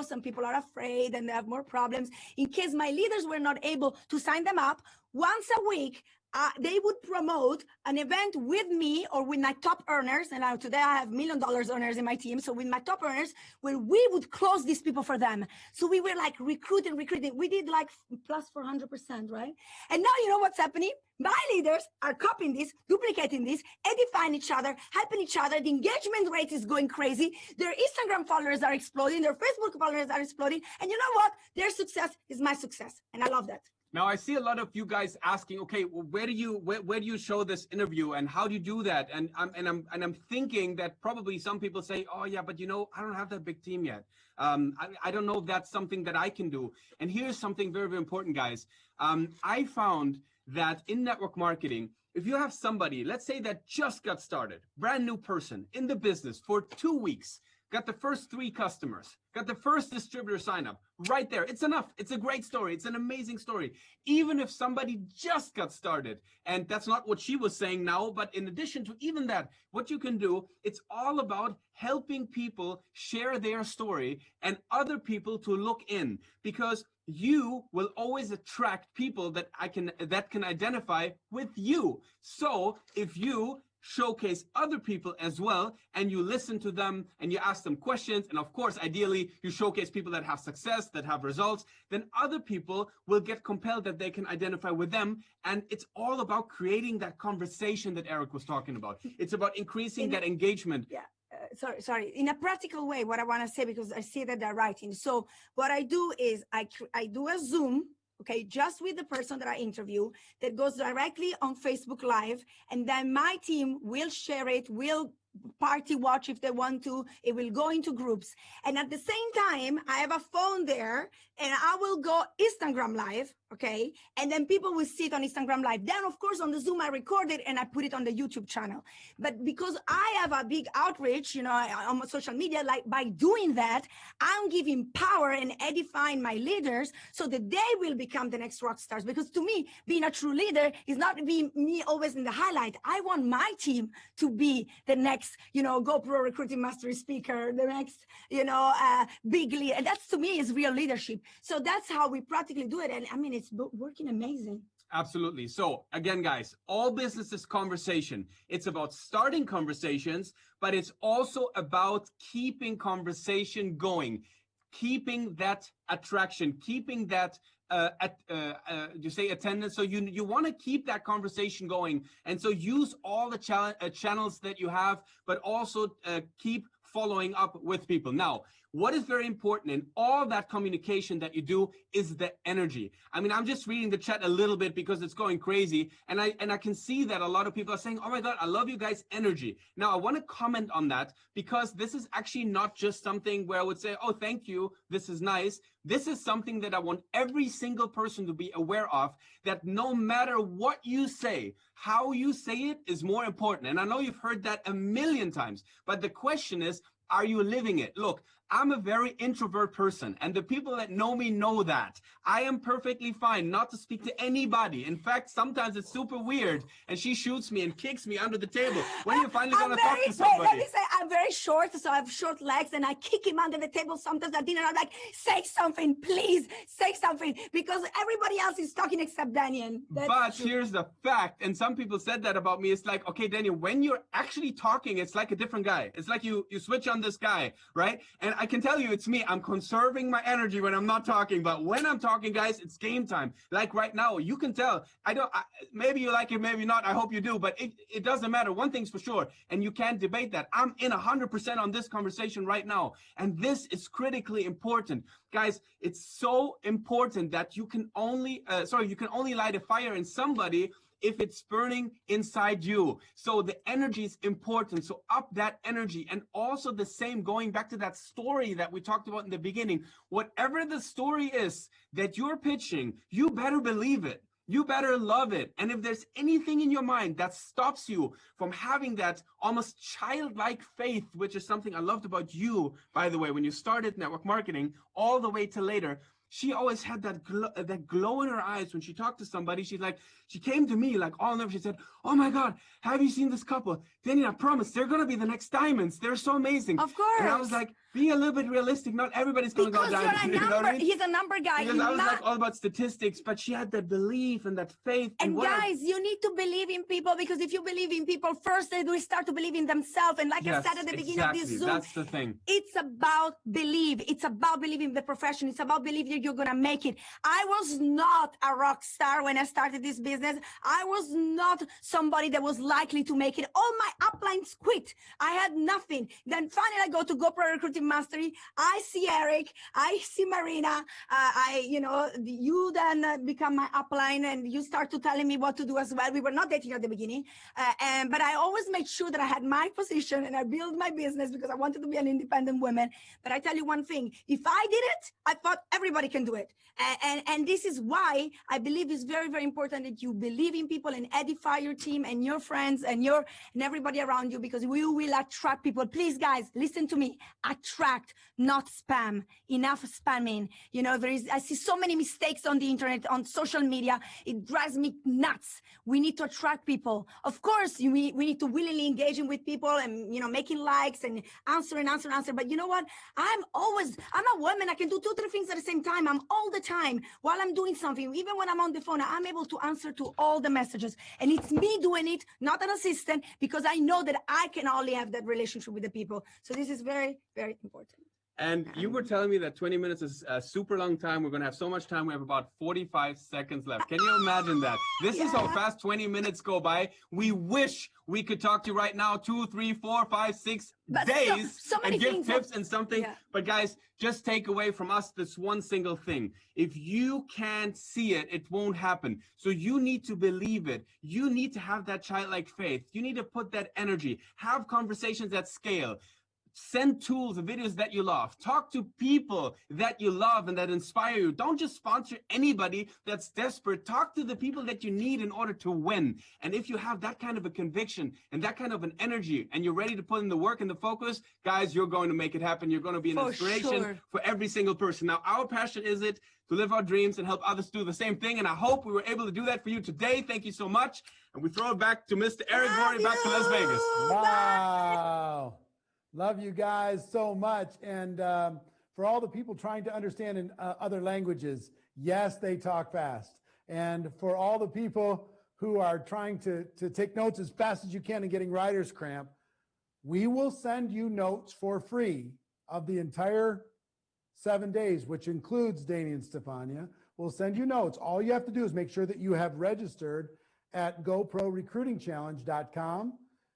some people are afraid and they have more problems. In case my leaders were not able to sign them up, once a week, they would promote an event with me or with my top earners. And today I have $1 million earners in my team. So with my top earners, where we would close these people for them. So we were like recruiting. We did like plus 400%, right? And now you know what's happening? My leaders are copying this, duplicating this, edifying each other, helping each other. The engagement rate is going crazy. Their Instagram followers are exploding. Their Facebook followers are exploding. And you know what? Their success is my success. And I love that. Now I see a lot of you guys asking, okay, well, where do you show this interview and how do you do that? And I'm thinking that probably some people say, oh yeah, but you know, I don't have that big team yet. I don't know if that's something that I can do. And here's something very, very important, guys. I found that in network marketing, if you have somebody, let's say that just got started, brand new person in the business for 2 weeks, got the first 3 customers, got the first distributor sign up right there. It's enough. It's a great story. It's an amazing story. Even if somebody just got started, and that's not what she was saying now, but in addition to even that, what you can do, it's all about helping people share their story and other people to look in, because you will always attract people that can identify with you. So if you showcase other people as well, and you listen to them and you ask them questions, and of course ideally you showcase people that have success, that have results, then other people will get compelled that they can identify with them. And it's all about creating that conversation that Eric was talking about. It's about increasing that engagement. Yeah. Sorry. In a practical way, what I want to say, because I see that they're writing. So what I do is I do a Zoom, okay, just with the person that I interview, that goes directly on Facebook Live, and then my team will share it, will party watch if they want to. It will go into groups. And at the same time, I have a phone there, and I will go Instagram Live, okay? And then people will see it on Instagram Live. Then, of course, on the Zoom, I record it and I put it on the YouTube channel. But because I have a big outreach, you know, on social media, like by doing that, I'm giving power and edifying my leaders so that they will become the next rock stars. Because to me, being a true leader is not being me always in the highlight. I want my team to be the next, you know, GoPro recruiting mastery speaker, the next, you know, big leader. And that's, to me, is real leadership. So that's how we practically do it. And I mean, it's working amazing. Absolutely. So again, guys, all business is conversation. It's about starting conversations, but it's also about keeping conversation going, keeping that attraction, keeping that you say attendance. So you want to keep that conversation going. And so use all the channels that you have, but also keep following up with people. Now, what is very important in all that communication that you do is the energy. I mean, I'm just reading the chat a little bit because it's going crazy. And I can see that a lot of people are saying, oh my God, I love you guys' energy. Now, I want to comment on that because this is actually not just something where I would say, oh, thank you, this is nice. This is something that I want every single person to be aware of, that no matter what you say, how you say it is more important. And I know you've heard that a million times, but the question is, are you living it? Look, I'm a very introvert person, and the people that know me know that. I am perfectly fine not to speak to anybody. In fact, sometimes it's super weird, and she shoots me and kicks me under the table. When are you finally going to talk to somebody? Let me say, I'm very short, so I have short legs, and I kick him under the table sometimes at dinner. I'm like, say something, please, say something, because everybody else is talking except Daniel. But here's the fact, and some people said that about me. It's like, okay, Daniel, when you're actually talking, it's like a different guy. It's like you switch on this guy, right? And I can tell you, it's me. I'm conserving my energy when I'm not talking, but when I'm talking, guys, it's game time. Like right now, you can tell. Maybe you like it, maybe not. I hope you do, but it doesn't matter. One thing's for sure, and you can't debate that. I'm in 100% on this conversation right now, and this is critically important. Guys, it's so important that you can only light a fire in somebody if it's burning inside you. So the energy is important. So up that energy. And also the same, going back to that story that we talked about in the beginning, whatever the story is that you're pitching, you better believe it. You better love it. And if there's anything in your mind that stops you from having that almost childlike faith, which is something I loved about you, by the way, when you started network marketing all the way to later, she always had that glow in her eyes when she talked to somebody. She came to me like all nervous. She said, oh my God, have you seen this couple? Danny, I promise they're going to be the next diamonds. They're so amazing. Of course. And I was like, be a little bit realistic. Not everybody's going to go diamond. Because you're a number. You know what I mean? He's a number guy. Because I was like all about statistics, but she had that belief and that faith. And guys, you need to believe in people, because if you believe in people first, they will start to believe in themselves. And like I said at the beginning of this Zoom, that's the thing. It's about belief. It's about believing in the profession. It's about believing Eric, you're going to make it. I was not a rock star when I started this business. I was not somebody that was likely to make it. All my uplines quit. I had nothing. Then finally I go to GoPro Recruiting Mastery. I see Eric. I see Marina. You then become my upline and you start to telling me what to do as well. We were not dating at the beginning, but I always made sure that I had my position and I built my business because I wanted to be an independent woman. But I tell you one thing, if I did it, I thought everybody can do it. And this is why I believe it's very, very important that you believe in people and edify your team and your friends and everybody around you, because we will attract people. Please, guys, listen to me. Attract, not spam. Enough spamming. You know, I see so many mistakes on the internet, on social media. It drives me nuts. We need to attract people. Of course, we need to willingly engaging with people and, making likes and answer. But you know what? I'm a woman. I can do 2-3 things at the same time. I'm all the time while I'm doing something. Even when I'm on the phone, I'm able to answer to all the messages. And it's me doing it, not an assistant, because I know that I can only have that relationship with the people. So this is very, very important. And you were telling me that 20 minutes is a super long time. We're going to have so much time. We have about 45 seconds left. Can you imagine that? This is how fast 20 minutes go by. We wish we could talk to you right now 2, 3, 4, 5, 6 days so many and give things tips and something. Yeah. But guys, just take away from us this one single thing. If you can't see it, it won't happen. So you need to believe it. You need to have that childlike faith. You need to put that energy. Have conversations at scale. Send tools and videos that you love. Talk to people that you love and that inspire you. Don't just sponsor anybody that's desperate. Talk to the people that you need in order to win. And if you have that kind of a conviction and that kind of an energy and you're ready to put in the work and the focus, guys, you're going to make it happen. You're going to be an inspiration for every single person. Now, our passion is it to live our dreams and help others do the same thing. And I hope we were able to do that for you today. Thank you so much. And we throw it back to Mr. Eric Gordy, back to Las Vegas. Wow. Love you guys so much. And for all the people trying to understand in other languages, yes, they talk fast. And for all the people who are trying to take notes as fast as you can and getting writer's cramp, we will send you notes for free of the entire 7 days, which includes Danny and Stefania. We'll send you notes. All you have to do is make sure that you have registered at GoProRecruitingChallenge.com.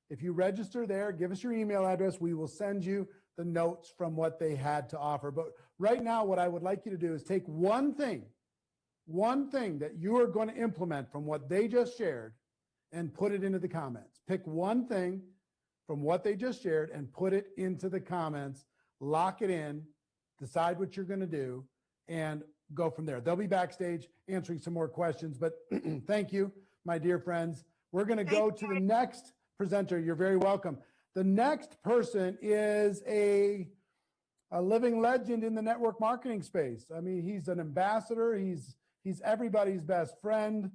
If you register there, give us your email address. We will send you the notes from what they had to offer. But right now, what I would like you to do is take one thing that you are going to implement from what they just shared and put it into the comments. Pick one thing from what they just shared and put it into the comments. Lock it in, decide what you're going to do, and go from there. They'll be backstage answering some more questions. But thank you, my dear friends. We're going to go to the next presenter. You're very welcome. The next person is a living legend in the network marketing space. I mean, he's an ambassador. He's everybody's best friend.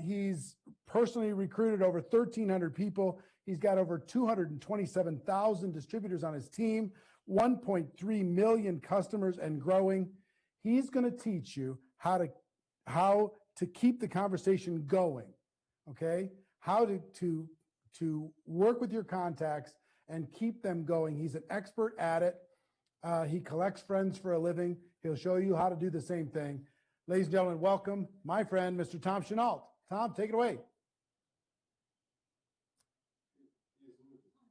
He's personally recruited over 1,300 people. He's got over 227,000 distributors on his team, 1.3 million customers and growing. He's going to teach you how to keep the conversation going. Okay, how to work with your contacts and keep them going. He's an expert at it. He collects friends for a living. He'll show you how to do the same thing. Ladies and gentlemen, welcome my friend, Mr. Tom Chenault. Tom, take it away.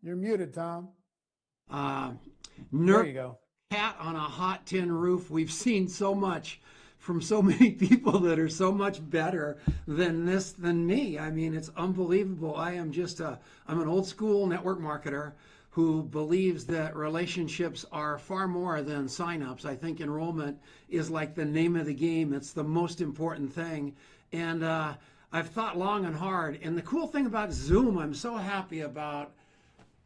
You're muted, Tom. There you go. Cat on a hot tin roof. We've seen so much from so many people that are so much better than me. I mean, it's unbelievable. I'm an old school network marketer who believes that relationships are far more than signups. I think enrollment is like the name of the game. It's the most important thing. And I've thought long and hard. And the cool thing about Zoom, I'm so happy about,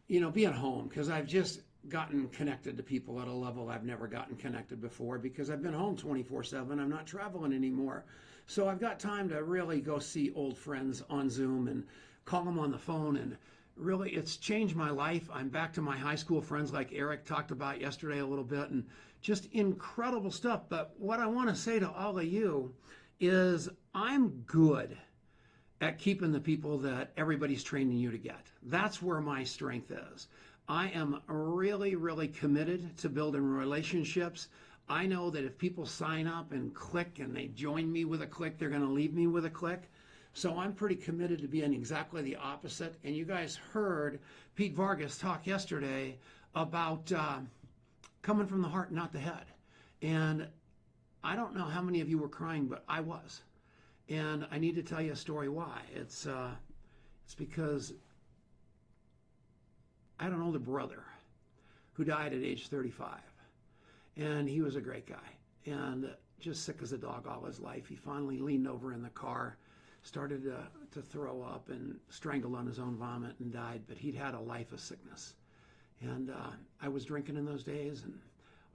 being home, because I've just gotten connected to people at a level I've never gotten connected before, because I've been home 24/7. I'm not traveling anymore. So I've got time to really go see old friends on Zoom and call them on the phone. And really, it's changed my life. I'm back to my high school friends like Eric talked about yesterday a little bit, and just incredible stuff. But what I want to say to all of you is I'm good at keeping the people that everybody's training you to get. That's where my strength is. I am really, really committed to building relationships. I know that if people sign up and click and they join me with a click, they're going to leave me with a click. So I'm pretty committed to being exactly the opposite. And you guys heard Pete Vargas talk yesterday about coming from the heart, not the head. And I don't know how many of you were crying, but I was. And I need to tell you a story why. It's because I had an older brother who died at age 35. And he was a great guy. And just sick as a dog all his life. He finally leaned over in the car, started to throw up and strangled on his own vomit and died. But he'd had a life of sickness. And I was drinking in those days, and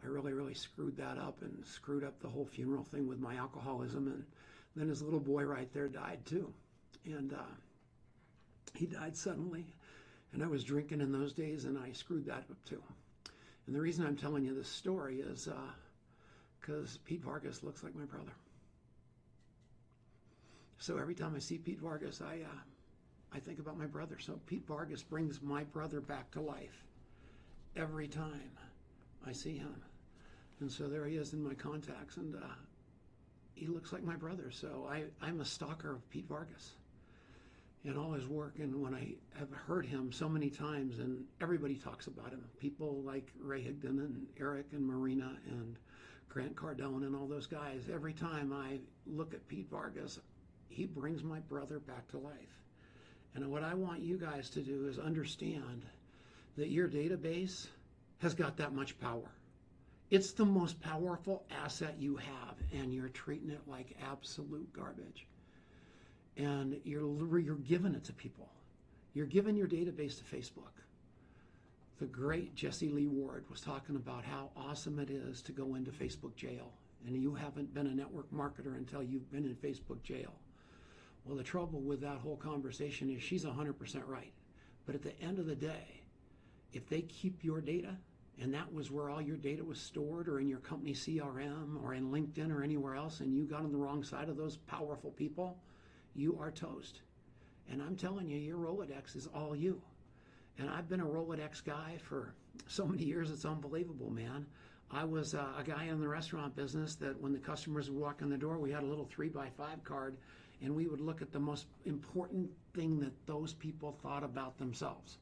I really, really screwed that up and screwed up the whole funeral thing with my alcoholism. And then his little boy right there died too. And he died suddenly. And I was drinking in those days, and I screwed that up too. And the reason I'm telling you this story is because Pete Vargas looks like my brother. So every time I see Pete Vargas, I think about my brother. So Pete Vargas brings my brother back to life every time I see him. And so there he is in my contacts, and he looks like my brother. So I'm a stalker of Pete Vargas and all his work. And when I have heard him so many times, and everybody talks about him, people like Ray Higdon and Eric and Marina and Grant Cardone and all those guys, every time I look at Pete Vargas, he brings my brother back to life. And what I want you guys to do is understand that your database has got that much power. It's the most powerful asset you have, and you're treating it like absolute garbage. And you're giving it to people. You're giving your database to Facebook. The great Jesse Lee Ward was talking about how awesome it is to go into Facebook jail. And you haven't been a network marketer until you've been in Facebook jail. Well, the trouble with that whole conversation is she's 100% right. But at the end of the day, if they keep your data, and that was where all your data was stored, or in your company CRM, or in LinkedIn, or anywhere else, and you got on the wrong side of those powerful people, you are toast. And I'm telling you, your Rolodex is all you. And I've been a Rolodex guy for so many years, it's unbelievable, man. I was a guy in the restaurant business that when the customers would walk in the door, we had a little 3x5 card, and we would look at the most important thing that those people thought about themselves.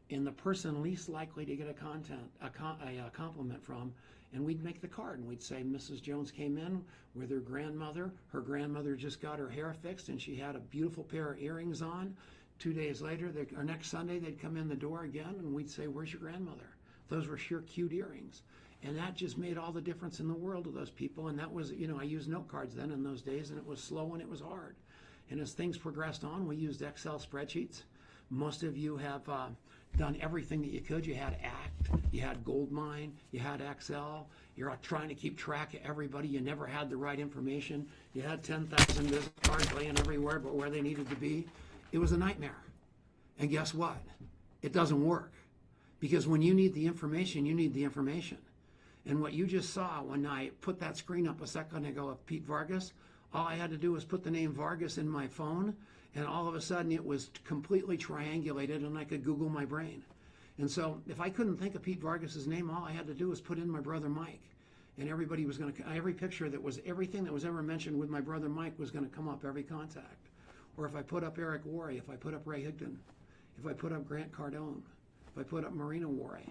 And the person least likely to get a compliment from, and we'd make the card, and we'd say, Mrs. Jones came in with her grandmother. Her grandmother just got her hair fixed, and she had a beautiful pair of earrings on. 2 days later, or next Sunday, they'd come in the door again, and we'd say, where's your grandmother? Those were sheer cute earrings. And that just made all the difference in the world to those people. And that was, I used note cards then in those days, and it was slow and it was hard. And as things progressed on, we used Excel spreadsheets. Most of you have done everything that you could. You had ACT, you had Goldmine, you had Excel. You're trying to keep track of everybody. You never had the right information. You had 10,000 business cards laying everywhere but where they needed to be. It was a nightmare. And guess what? It doesn't work. Because when you need the information, you need the information. And what you just saw when I put that screen up a second ago of Pete Vargas, all I had to do was put the name Vargas in my phone, and all of a sudden it was completely triangulated, and I could Google my brain. And so if I couldn't think of Pete Vargas's name, all I had to do was put in my brother Mike. And everybody was going to, every picture that was, everything that was ever mentioned with my brother Mike was going to come up, every contact. Or if I put up Eric Worre, if I put up Ray Higdon, if I put up Grant Cardone, if I put up Marina Worre,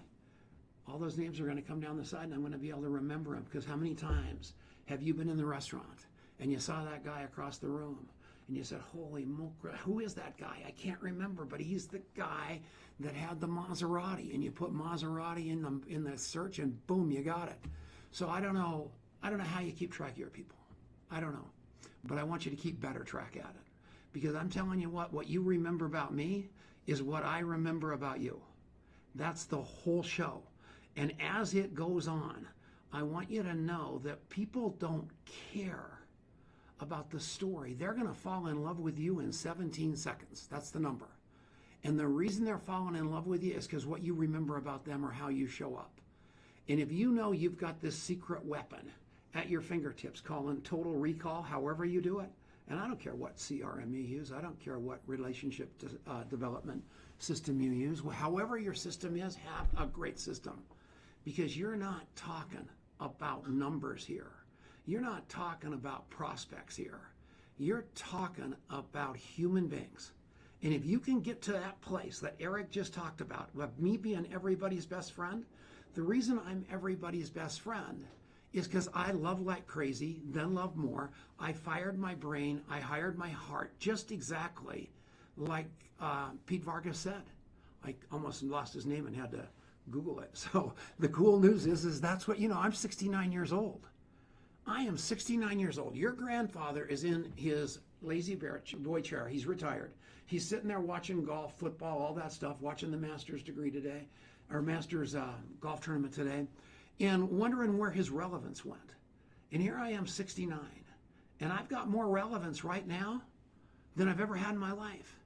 all those names are going to come down the side, and I'm going to be able to remember them. Because how many times have you been in the restaurant and you saw that guy across the room and you said, holy moly, who is that guy? I can't remember, but he's the guy that had the Maserati, and you put Maserati in the search, and boom, you got it. So I don't know how you keep track of your people. I don't know, but I want you to keep better track at it, because I'm telling you what you remember about me is what I remember about you. That's the whole show. And as it goes on, I want you to know that people don't care about the story. They're going to fall in love with you in 17 seconds. That's the number. And the reason they're falling in love with you is because what you remember about them or how you show up. And if you know you've got this secret weapon at your fingertips, calling total recall, however you do it, and I don't care what CRM you use, I don't care what relationship development system you use, however your system is, have a great system. Because you're not talking about numbers here. You're not talking about prospects here. You're talking about human beings. And if you can get to that place that Eric just talked about, of me being everybody's best friend, the reason I'm everybody's best friend is because I love like crazy, then love more. I fired my brain, I hired my heart, just exactly like Pete Vargas said. I almost lost his name and had to Google it. So the cool news is that's what, I'm 69 years old. I am 69 years old. Your grandfather is in his lazy boy chair. He's retired. He's sitting there watching golf, football, all that stuff, watching the Masters degree today, or Masters golf tournament today, and wondering where his relevance went. And here I am, 69, and I've got more relevance right now than I've ever had in my life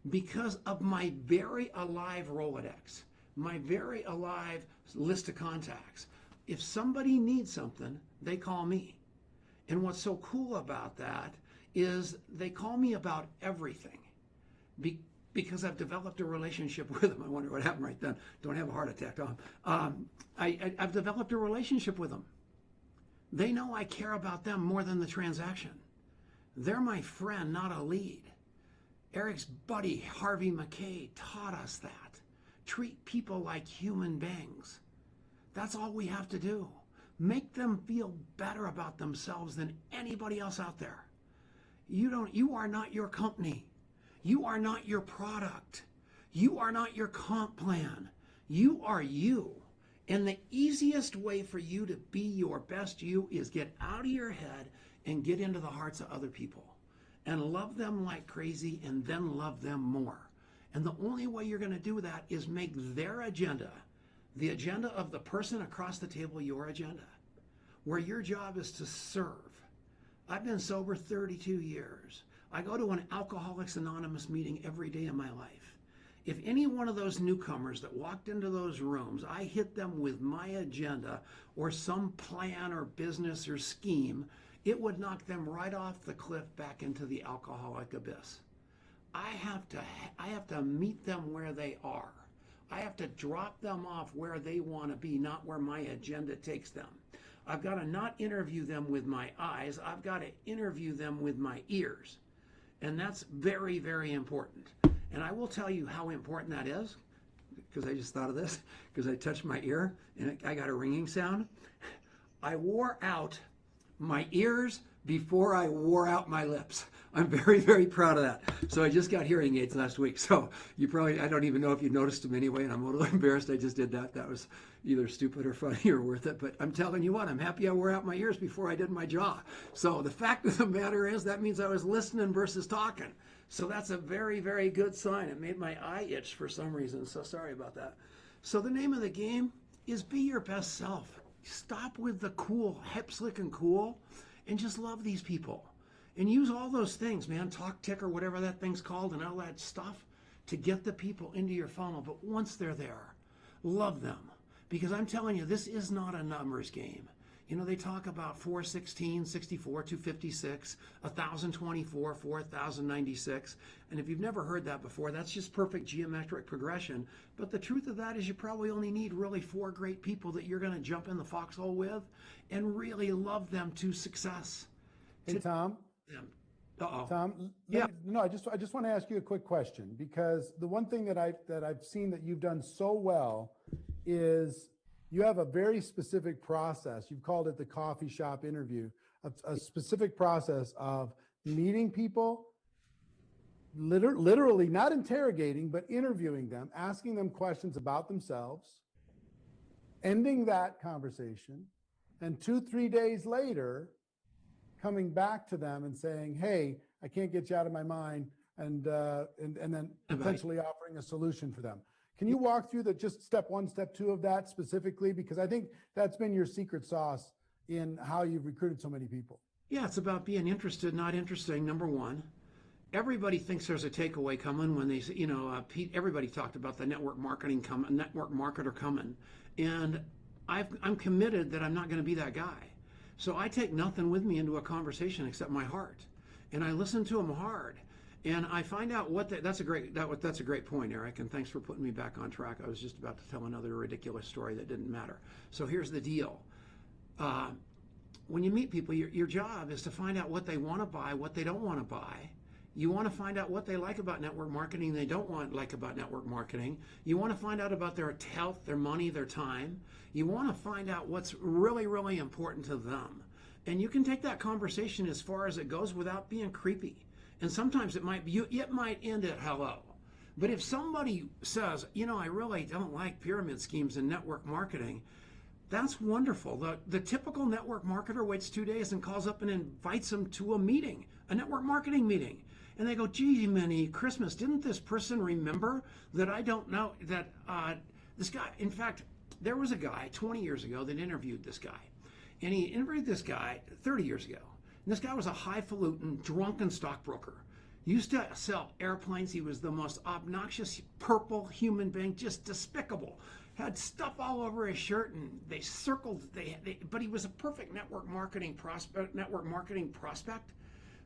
because of my very alive Rolodex, my very alive list of contacts. If somebody needs something, they call me. And what's so cool about that is they call me about everything because I've developed a relationship with them. I wonder what happened right then. Don't have a heart attack, Tom. I've developed a relationship with them. They know I care about them more than the transaction. They're my friend, not a lead. Eric's buddy, Harvey McKay, taught us that. Treat people like human beings. That's all we have to do. Make them feel better about themselves than anybody else out there. You are not your company. You are not your product. You are not your comp plan. You are you. And the easiest way for you to be your best you is get out of your head and get into the hearts of other people and love them like crazy and then love them more. And the only way you're going to do that is make their agenda, the agenda of the person across the table, your agenda, where your job is to serve. I've been sober 32 years. I go to an Alcoholics Anonymous meeting every day of my life. If any one of those newcomers that walked into those rooms, I hit them with my agenda or some plan or business or scheme, it would knock them right off the cliff back into the alcoholic abyss. I have to meet them where they are. I have to drop them off where they want to be, not where my agenda takes them. I've got to not interview them with my eyes. I've got to interview them with my ears. And that's very, very important. And I will tell you how important that is, because I just thought of this, because I touched my ear and I got a ringing sound. I wore out my ears before I wore out my lips. I'm very, very proud of that. So I just got hearing aids last week. So you probably, I don't even know if you noticed them anyway, and I'm a little embarrassed I just did that. That was either stupid or funny or worth it. But I'm telling you what, I'm happy I wore out my ears before I did my jaw. So the fact of the matter is that means I was listening versus talking. So that's a very, very good sign. It made my eye itch for some reason. So sorry about that. So the name of the game is be your best self. Stop with the cool, hip, slick, and cool, and just love these people. And use all those things, man, talk tick or whatever that thing's called and all that stuff to get the people into your funnel. But once they're there, love them. Because I'm telling you, this is not a numbers game. You know, they talk about 416, 64, 256, 1024, 4096. And if you've never heard that before, that's just perfect geometric progression. But the truth of that is you probably only need really 4 great people that you're going to jump in the foxhole with and really love them to success. Hey, Tom. Tom, Yeah. I just want to ask you a quick question, because the one thing that I've seen that you've done so well is you have a very specific process. You've called it the coffee shop interview, a specific process of meeting people, literally not interrogating, but interviewing them, asking them questions about themselves, ending that conversation, and 2-3 days later, coming back to them and saying, hey, I can't get you out of my mind, and then potentially offering a solution for them. Can you walk through just step 1, step 2 of that specifically? Because I think that's been your secret sauce in how you've recruited so many people. Yeah, it's about being interested, not interesting, number one. Everybody thinks there's a takeaway coming when they, Pete, everybody talked about the network marketing coming, network marketer coming. And I'm committed that I'm not going to be that guy. So I take nothing with me into a conversation except my heart, and I listen to them hard, and I find out that's a great point, Eric, and thanks for putting me back on track. I was just about to tell another ridiculous story that didn't matter. So here's the deal. when you meet people, your job is to find out what they want to buy, what they don't want to buy. You want to find out what they like about network marketing, they don't like about network marketing. You want to find out about their health, their money, their time. You want to find out what's really, really important to them. And you can take that conversation as far as it goes without being creepy. And sometimes it might end at hello. But if somebody says, I really don't like pyramid schemes and network marketing, that's wonderful. The typical network marketer waits 2 days and calls up and invites them to a meeting, a network marketing meeting. And they go, gee, Minnie, Christmas, didn't this person remember that I don't know that this guy, in fact, there was a guy 20 years ago that interviewed this guy. And he interviewed this guy 30 years ago. And this guy was a highfalutin, drunken stockbroker. Used to sell airplanes. He was the most obnoxious, purple human being, just despicable. Had stuff all over his shirt, and they circled. But he was a perfect network marketing prospect.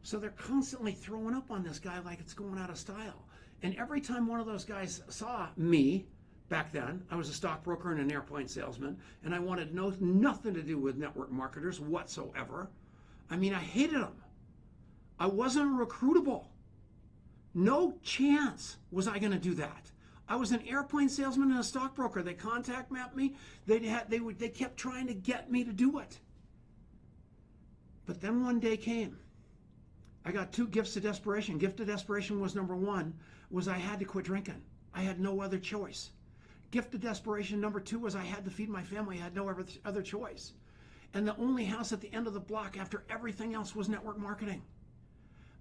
So they're constantly throwing up on this guy like it's going out of style. And every time one of those guys saw me, back then, I was a stockbroker and an airplane salesman, and I wanted nothing to do with network marketers whatsoever. I mean, I hated them. I wasn't recruitable. No chance was I going to do that. I was an airplane salesman and a stockbroker. They contact mapped me. They kept trying to get me to do it. But then one day came. I got two gifts of desperation. Gift of desperation was number one, was I had to quit drinking. I had no other choice. Gift of desperation number two was I had to feed my family. I had no other choice. And the only house at the end of the block after everything else was network marketing.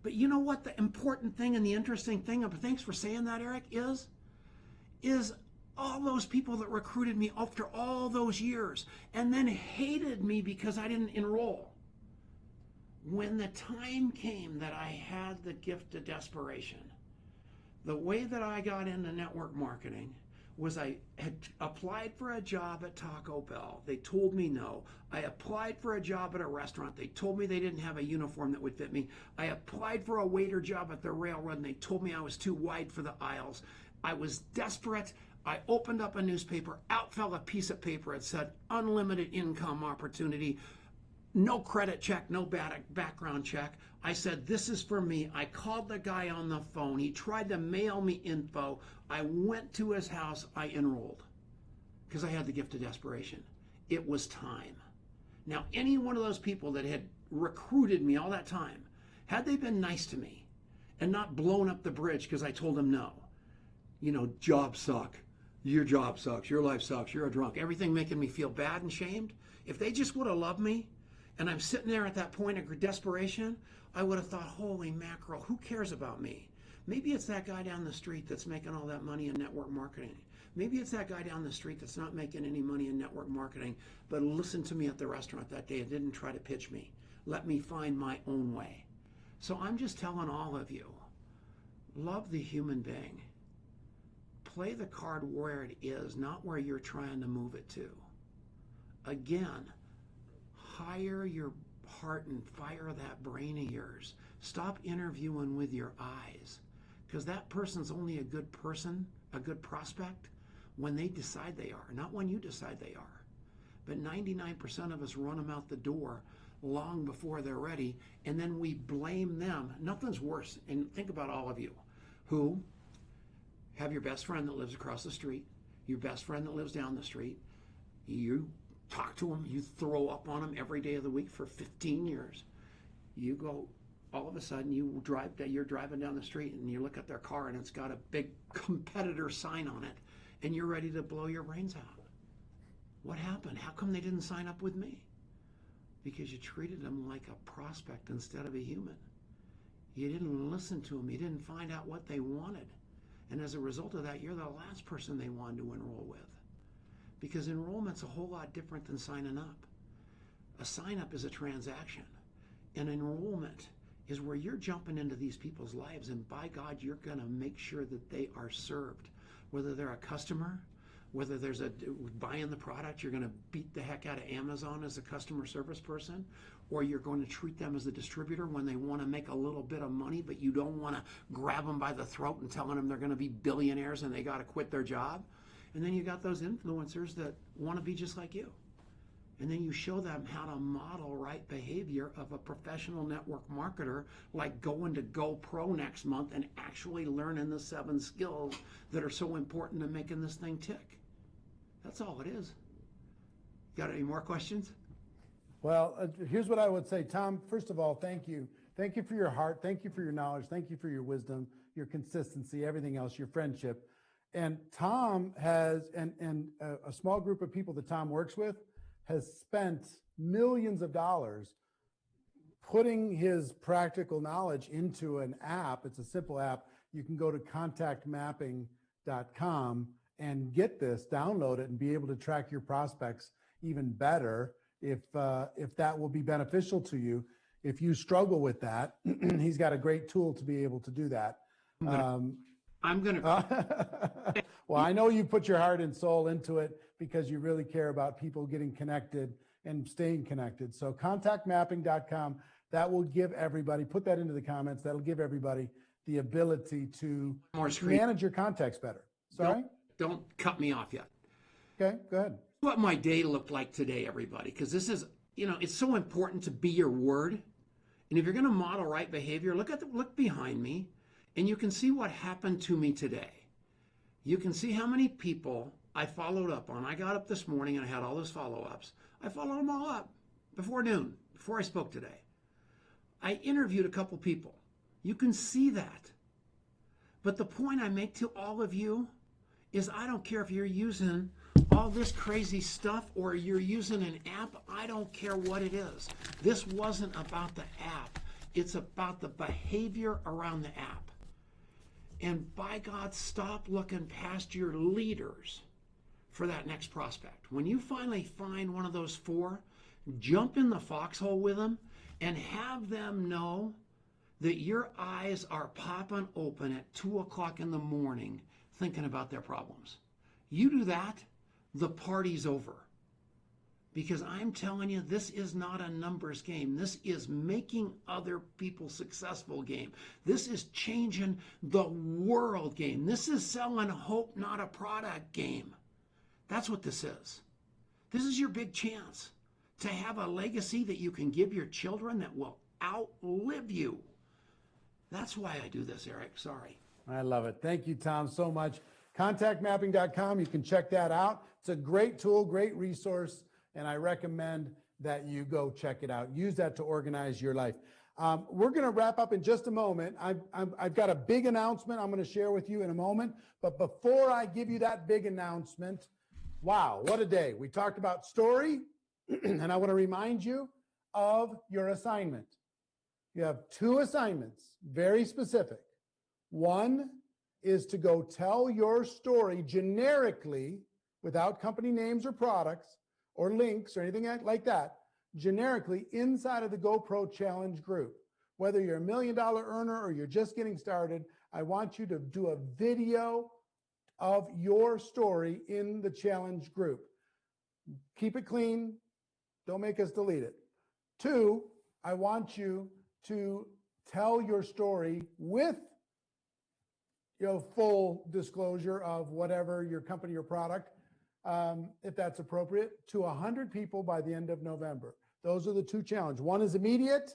But you know what the important thing and the interesting thing, thanks for saying that, Eric, is all those people that recruited me after all those years and then hated me because I didn't enroll. When the time came that I had the gift of desperation, the way that I got into network marketing was I had applied for a job at Taco Bell. They told me no. I applied for a job at a restaurant. They told me they didn't have a uniform that would fit me. I applied for a waiter job at the railroad, and they told me I was too wide for the aisles. I was desperate. I opened up a newspaper. Out fell a piece of paper. It said unlimited income opportunity. No credit check, no background check. I said, this is for me. I called the guy on the phone. He tried to mail me info. I went to his house. I enrolled because I had the gift of desperation. It was time. Now, any one of those people that had recruited me all that time, had they been nice to me and not blown up the bridge because I told them no, jobs suck. Your job sucks. Your life sucks. You're a drunk. Everything making me feel bad and shamed. If they just would have loved me, and I'm sitting there at that point of desperation, I would have thought, holy mackerel, who cares about me? Maybe it's that guy down the street that's making all that money in network marketing. Maybe it's that guy down the street that's not making any money in network marketing, but listened to me at the restaurant that day and didn't try to pitch me. Let me find my own way. So I'm just telling all of you, love the human being. Play the card where it is, not where you're trying to move it to. Again, hire your heart and fire that brain of yours. Stop interviewing with your eyes, because that person's only a good person, a good prospect, when they decide they are, not when you decide they are. But 99% of us run them out the door long before they're ready, and then we blame them. Nothing's worse. And think about all of you who have your best friend that lives across the street, your best friend that lives down the street. You talk to them, you throw up on them every day of the week for 15 years. You go, all of a sudden you're driving down the street and you look at their car and it's got a big competitor sign on it and you're ready to blow your brains out. What happened? How come they didn't sign up with me? Because you treated them like a prospect instead of a human. You didn't listen to them. You didn't find out what they wanted. And as a result of that, you're the last person they wanted to enroll with. Because enrollment's a whole lot different than signing up. A sign-up is a transaction. An enrollment is where you're jumping into these people's lives, and by God, you're going to make sure that they are served. Whether they're a customer, whether there's buying the product, you're going to beat the heck out of Amazon as a customer service person, or you're going to treat them as a distributor when they want to make a little bit of money, but you don't want to grab them by the throat and telling them they're going to be billionaires and they got to quit their job. And then you got those influencers that want to be just like you. and then you show them how to model right behavior of a professional network marketer, like going to GoPro next month and actually learning the 7 skills that are so important to making this thing tick. That's all it is. Got any more questions? Well, here's what I would say, Tom. First of all, thank you. Thank you for your heart. Thank you for your knowledge. Thank you for your wisdom, your consistency, everything else, your friendship. And Tom has, and a small group of people that Tom works with has spent millions of dollars putting his practical knowledge into an app. It's a simple app. You can go to contactmapping.com and get this, download it, and be able to track your prospects even better if that will be beneficial to you. If you struggle with that, he's got a great tool to be able to do that. I'm going to. Well, I know you put your heart and soul into it because you really care about people getting connected and staying connected. So contactmapping.com, that will give everybody, put that into the comments, that'll give everybody the ability to manage your contacts better. Sorry? Don't cut me off yet. Okay, go ahead. What my day looked like today, everybody, because this is, it's so important to be your word. And if you're going to model right behavior, look behind me, and you can see what happened to me today. You can see how many people I followed up on. I got up this morning and I had all those follow-ups. I followed them all up before noon, before I spoke today. I interviewed a couple people. You can see that. But the point I make to all of you is I don't care if you're using all this crazy stuff or you're using an app. I don't care what it is. This wasn't about the app. It's about the behavior around the app. And by God, stop looking past your leaders for that next prospect. When you finally find one of those 4, jump in the foxhole with them and have them know that your eyes are popping open at 2 o'clock in the morning thinking about their problems. You do that, the party's over. Because I'm telling you, this is not a numbers game. This is making other people successful game. This is changing the world game. This is selling hope, not a product game. That's what this is. This is your big chance to have a legacy that you can give your children that will outlive you. That's why I do this, Eric. Sorry. I love it. Thank you, Tom, so much. Contactmapping.com. You can check that out. It's a great tool, great resource. And I recommend that you go check it out. Use that to organize your life. We're going to wrap up in just a moment. I've got a big announcement I'm going to share with you in a moment. But before I give you that big announcement, wow, what a day. We talked about story, and I want to remind you of your assignment. You have 2 assignments, very specific. One is to go tell your story generically, without company names or products, or links or anything like that, generically inside of the GoPro Challenge group. Whether you're $1 million earner or you're just getting started, I want you to do a video of your story in the challenge group. Keep it clean. Don't make us delete it. 2, I want you to tell your story with full disclosure of whatever your company or product, if that's appropriate, to 100 people by the end of November. Those are the 2 challenges. One is immediate,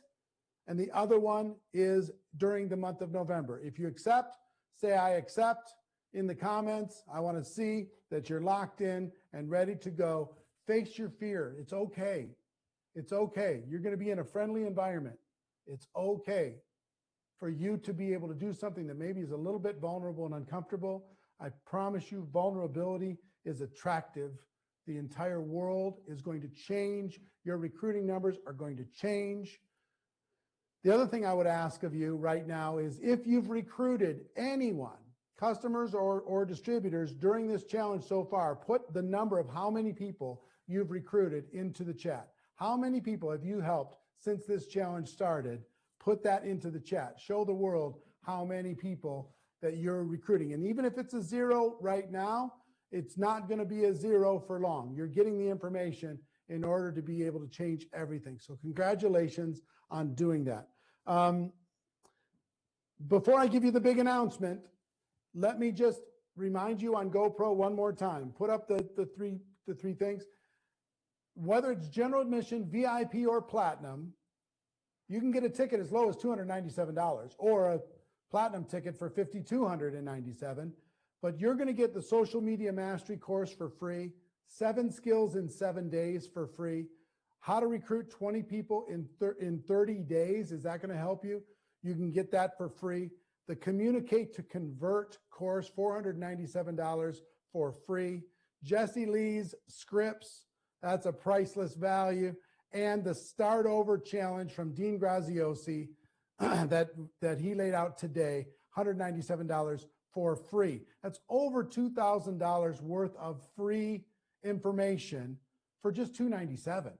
and the other one is during the month of November. If you accept, say I accept in the comments. I want to see that you're locked in and ready to go. Face your fear. It's okay. It's okay. You're going to be in a friendly environment. It's okay for you to be able to do something that maybe is a little bit vulnerable and uncomfortable. I promise you, vulnerability is attractive. The entire world is going to change. Your recruiting numbers are going to change. The other thing I would ask of you right now is if you've recruited anyone, customers or distributors during this challenge so far, put the number of how many people you've recruited into the chat. How many people have you helped since this challenge started? Put that into the chat. Show the world how many people that you're recruiting. And even if it's a 0 right now, it's not going to be a 0 for long. You're getting the information in order to be able to change everything. So congratulations on doing that. Before I give you the big announcement, let me just remind you on GoPro one more time. Put up the three things. whether it's general admission, VIP, or platinum, you can get a ticket as low as $297 or a platinum ticket for $5,297. But you're going to get the social media mastery course for free, 7 skills in 7 days for free, how to recruit 20 people in 30 days. Is that going to help you? You can get that for free. The Communicate to Convert course, $497 for free. Jesse Lee's scripts, that's a priceless value. And the Start Over Challenge from Dean Graziosi that he laid out today, $197 for free. That's over $2,000 worth of free information for just $297.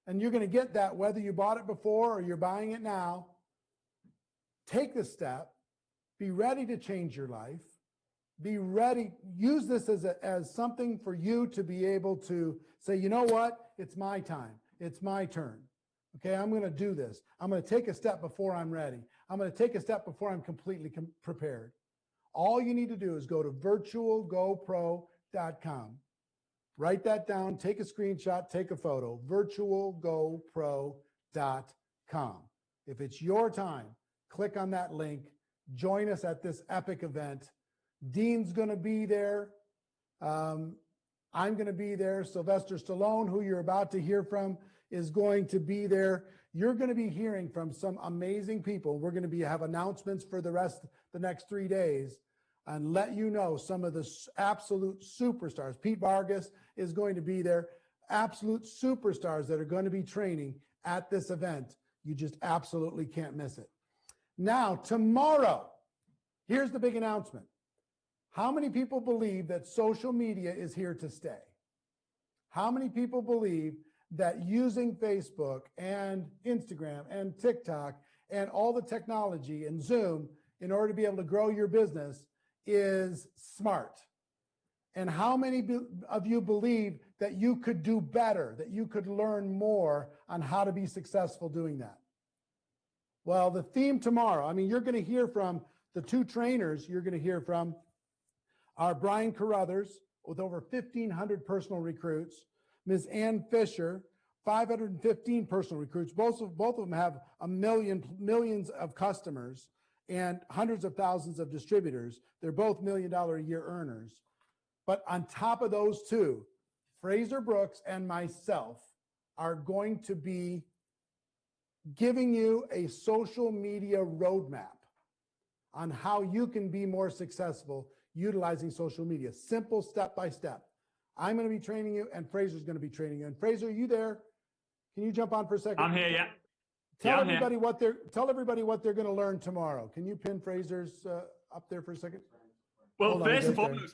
And you're going to get that whether you bought it before or you're buying it now. Take the step. Be ready to change your life. Be ready. Use this as something for you to be able to say, you know what? It's my time. It's my turn. Okay, I'm going to do this. I'm going to take a step before I'm ready. I'm going to take a step before I'm completely prepared. All you need to do is go to virtualgopro.com. Write that down, take a screenshot, take a photo, virtualgopro.com. If it's your time, click on that link. Join us at this epic event. Dean's going to be there. I'm going to be there. Sylvester Stallone, who you're about to hear from, is going to be there. You're going to be hearing from some amazing people. We're going to have announcements for the next 3 days and let you know some of the absolute superstars. Pete Vargas is going to be there. Absolute superstars that are going to be training at this event. You just absolutely can't miss it. Now, tomorrow, here's the big announcement. How many people believe that social media is here to stay? How many people believe that using Facebook and Instagram and TikTok and all the technology and Zoom in order to be able to grow your business is smart? And how many of you believe that you could do better, that you could learn more on how to be successful doing that? Well, the theme tomorrow, you're going to hear from the 2 trainers. You're going to hear from our Brian Carruthers with over 1,500 personal recruits, Ms. Ann Fisher, 515 personal recruits. Both of them have millions of customers and hundreds of thousands of distributors. They're both $1 million a year earners. But on top of those 2, Fraser Brooks and myself are going to be giving you a social media roadmap on how you can be more successful utilizing social media. Simple step by step. I'm going to be training you and Fraser's going to be training you. And Fraser, are you there? Can you jump on for a second? I'm here, yeah. Tell everybody what they're going to learn tomorrow. Can you pin Fraser's up there for a second? Well, first and foremost,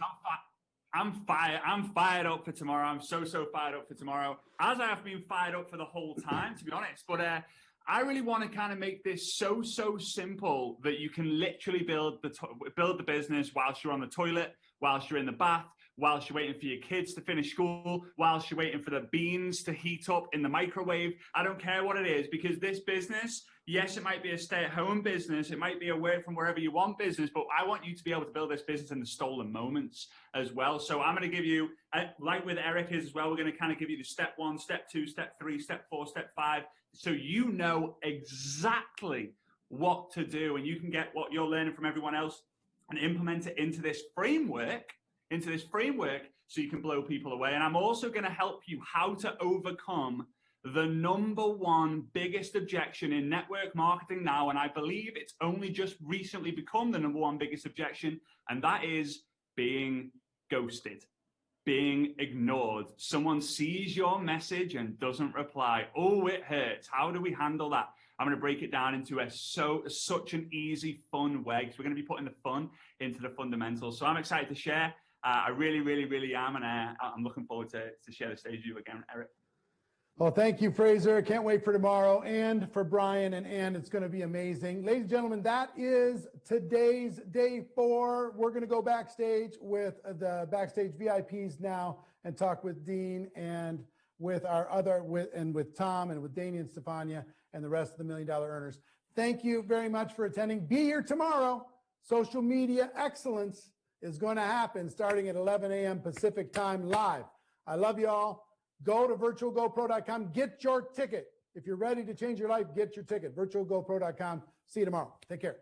I'm fired up for tomorrow. I'm so fired up for tomorrow, as I have been fired up for the whole time, to be honest. But I really want to kind of make this so simple that you can literally build the business whilst you're on the toilet, whilst you're in the bath, whilst you're waiting for your kids to finish school, whilst you're waiting for the beans to heat up in the microwave. I don't care what it is, because this business, yes, it might be a stay-at-home business. It might be a work from wherever you want business, but I want you to be able to build this business in the stolen moments as well. So I'm going to give you, like with Eric is as well, we're going to kind of give you the step 1, step 2, step 3, step 4, step 5, so you know exactly what to do, and you can get what you're learning from everyone else and implement it into this framework, so you can blow people away. And I'm also going to help you how to overcome the #1 biggest objection in network marketing now, and I believe it's only just recently become the #1 biggest objection, and that is being ghosted, being ignored. Someone sees your message and doesn't reply. Oh, it hurts. How do we handle that? I'm going to break it down into such an easy, fun way, because we're going to be putting the fun into the fundamentals. So I'm excited to share. I really am, and I'm looking forward to share the stage with you again, Eric. Well, thank you, Fraser. Can't wait for tomorrow, and for Brian and Ann. It's going to be amazing. Ladies and gentlemen, that is today's day 4. We're going to go backstage with the backstage VIPs now and talk with Dean and with with Tom and with Danny and Stefania and the rest of the $1 Million Earners. Thank you very much for attending. Be here tomorrow. Social Media Excellence is going to happen starting at 11 a.m. Pacific time live. I love you all. Go to virtualgopro.com, get your ticket. If you're ready to change your life, get your ticket. virtualgopro.com. See you tomorrow. Take care.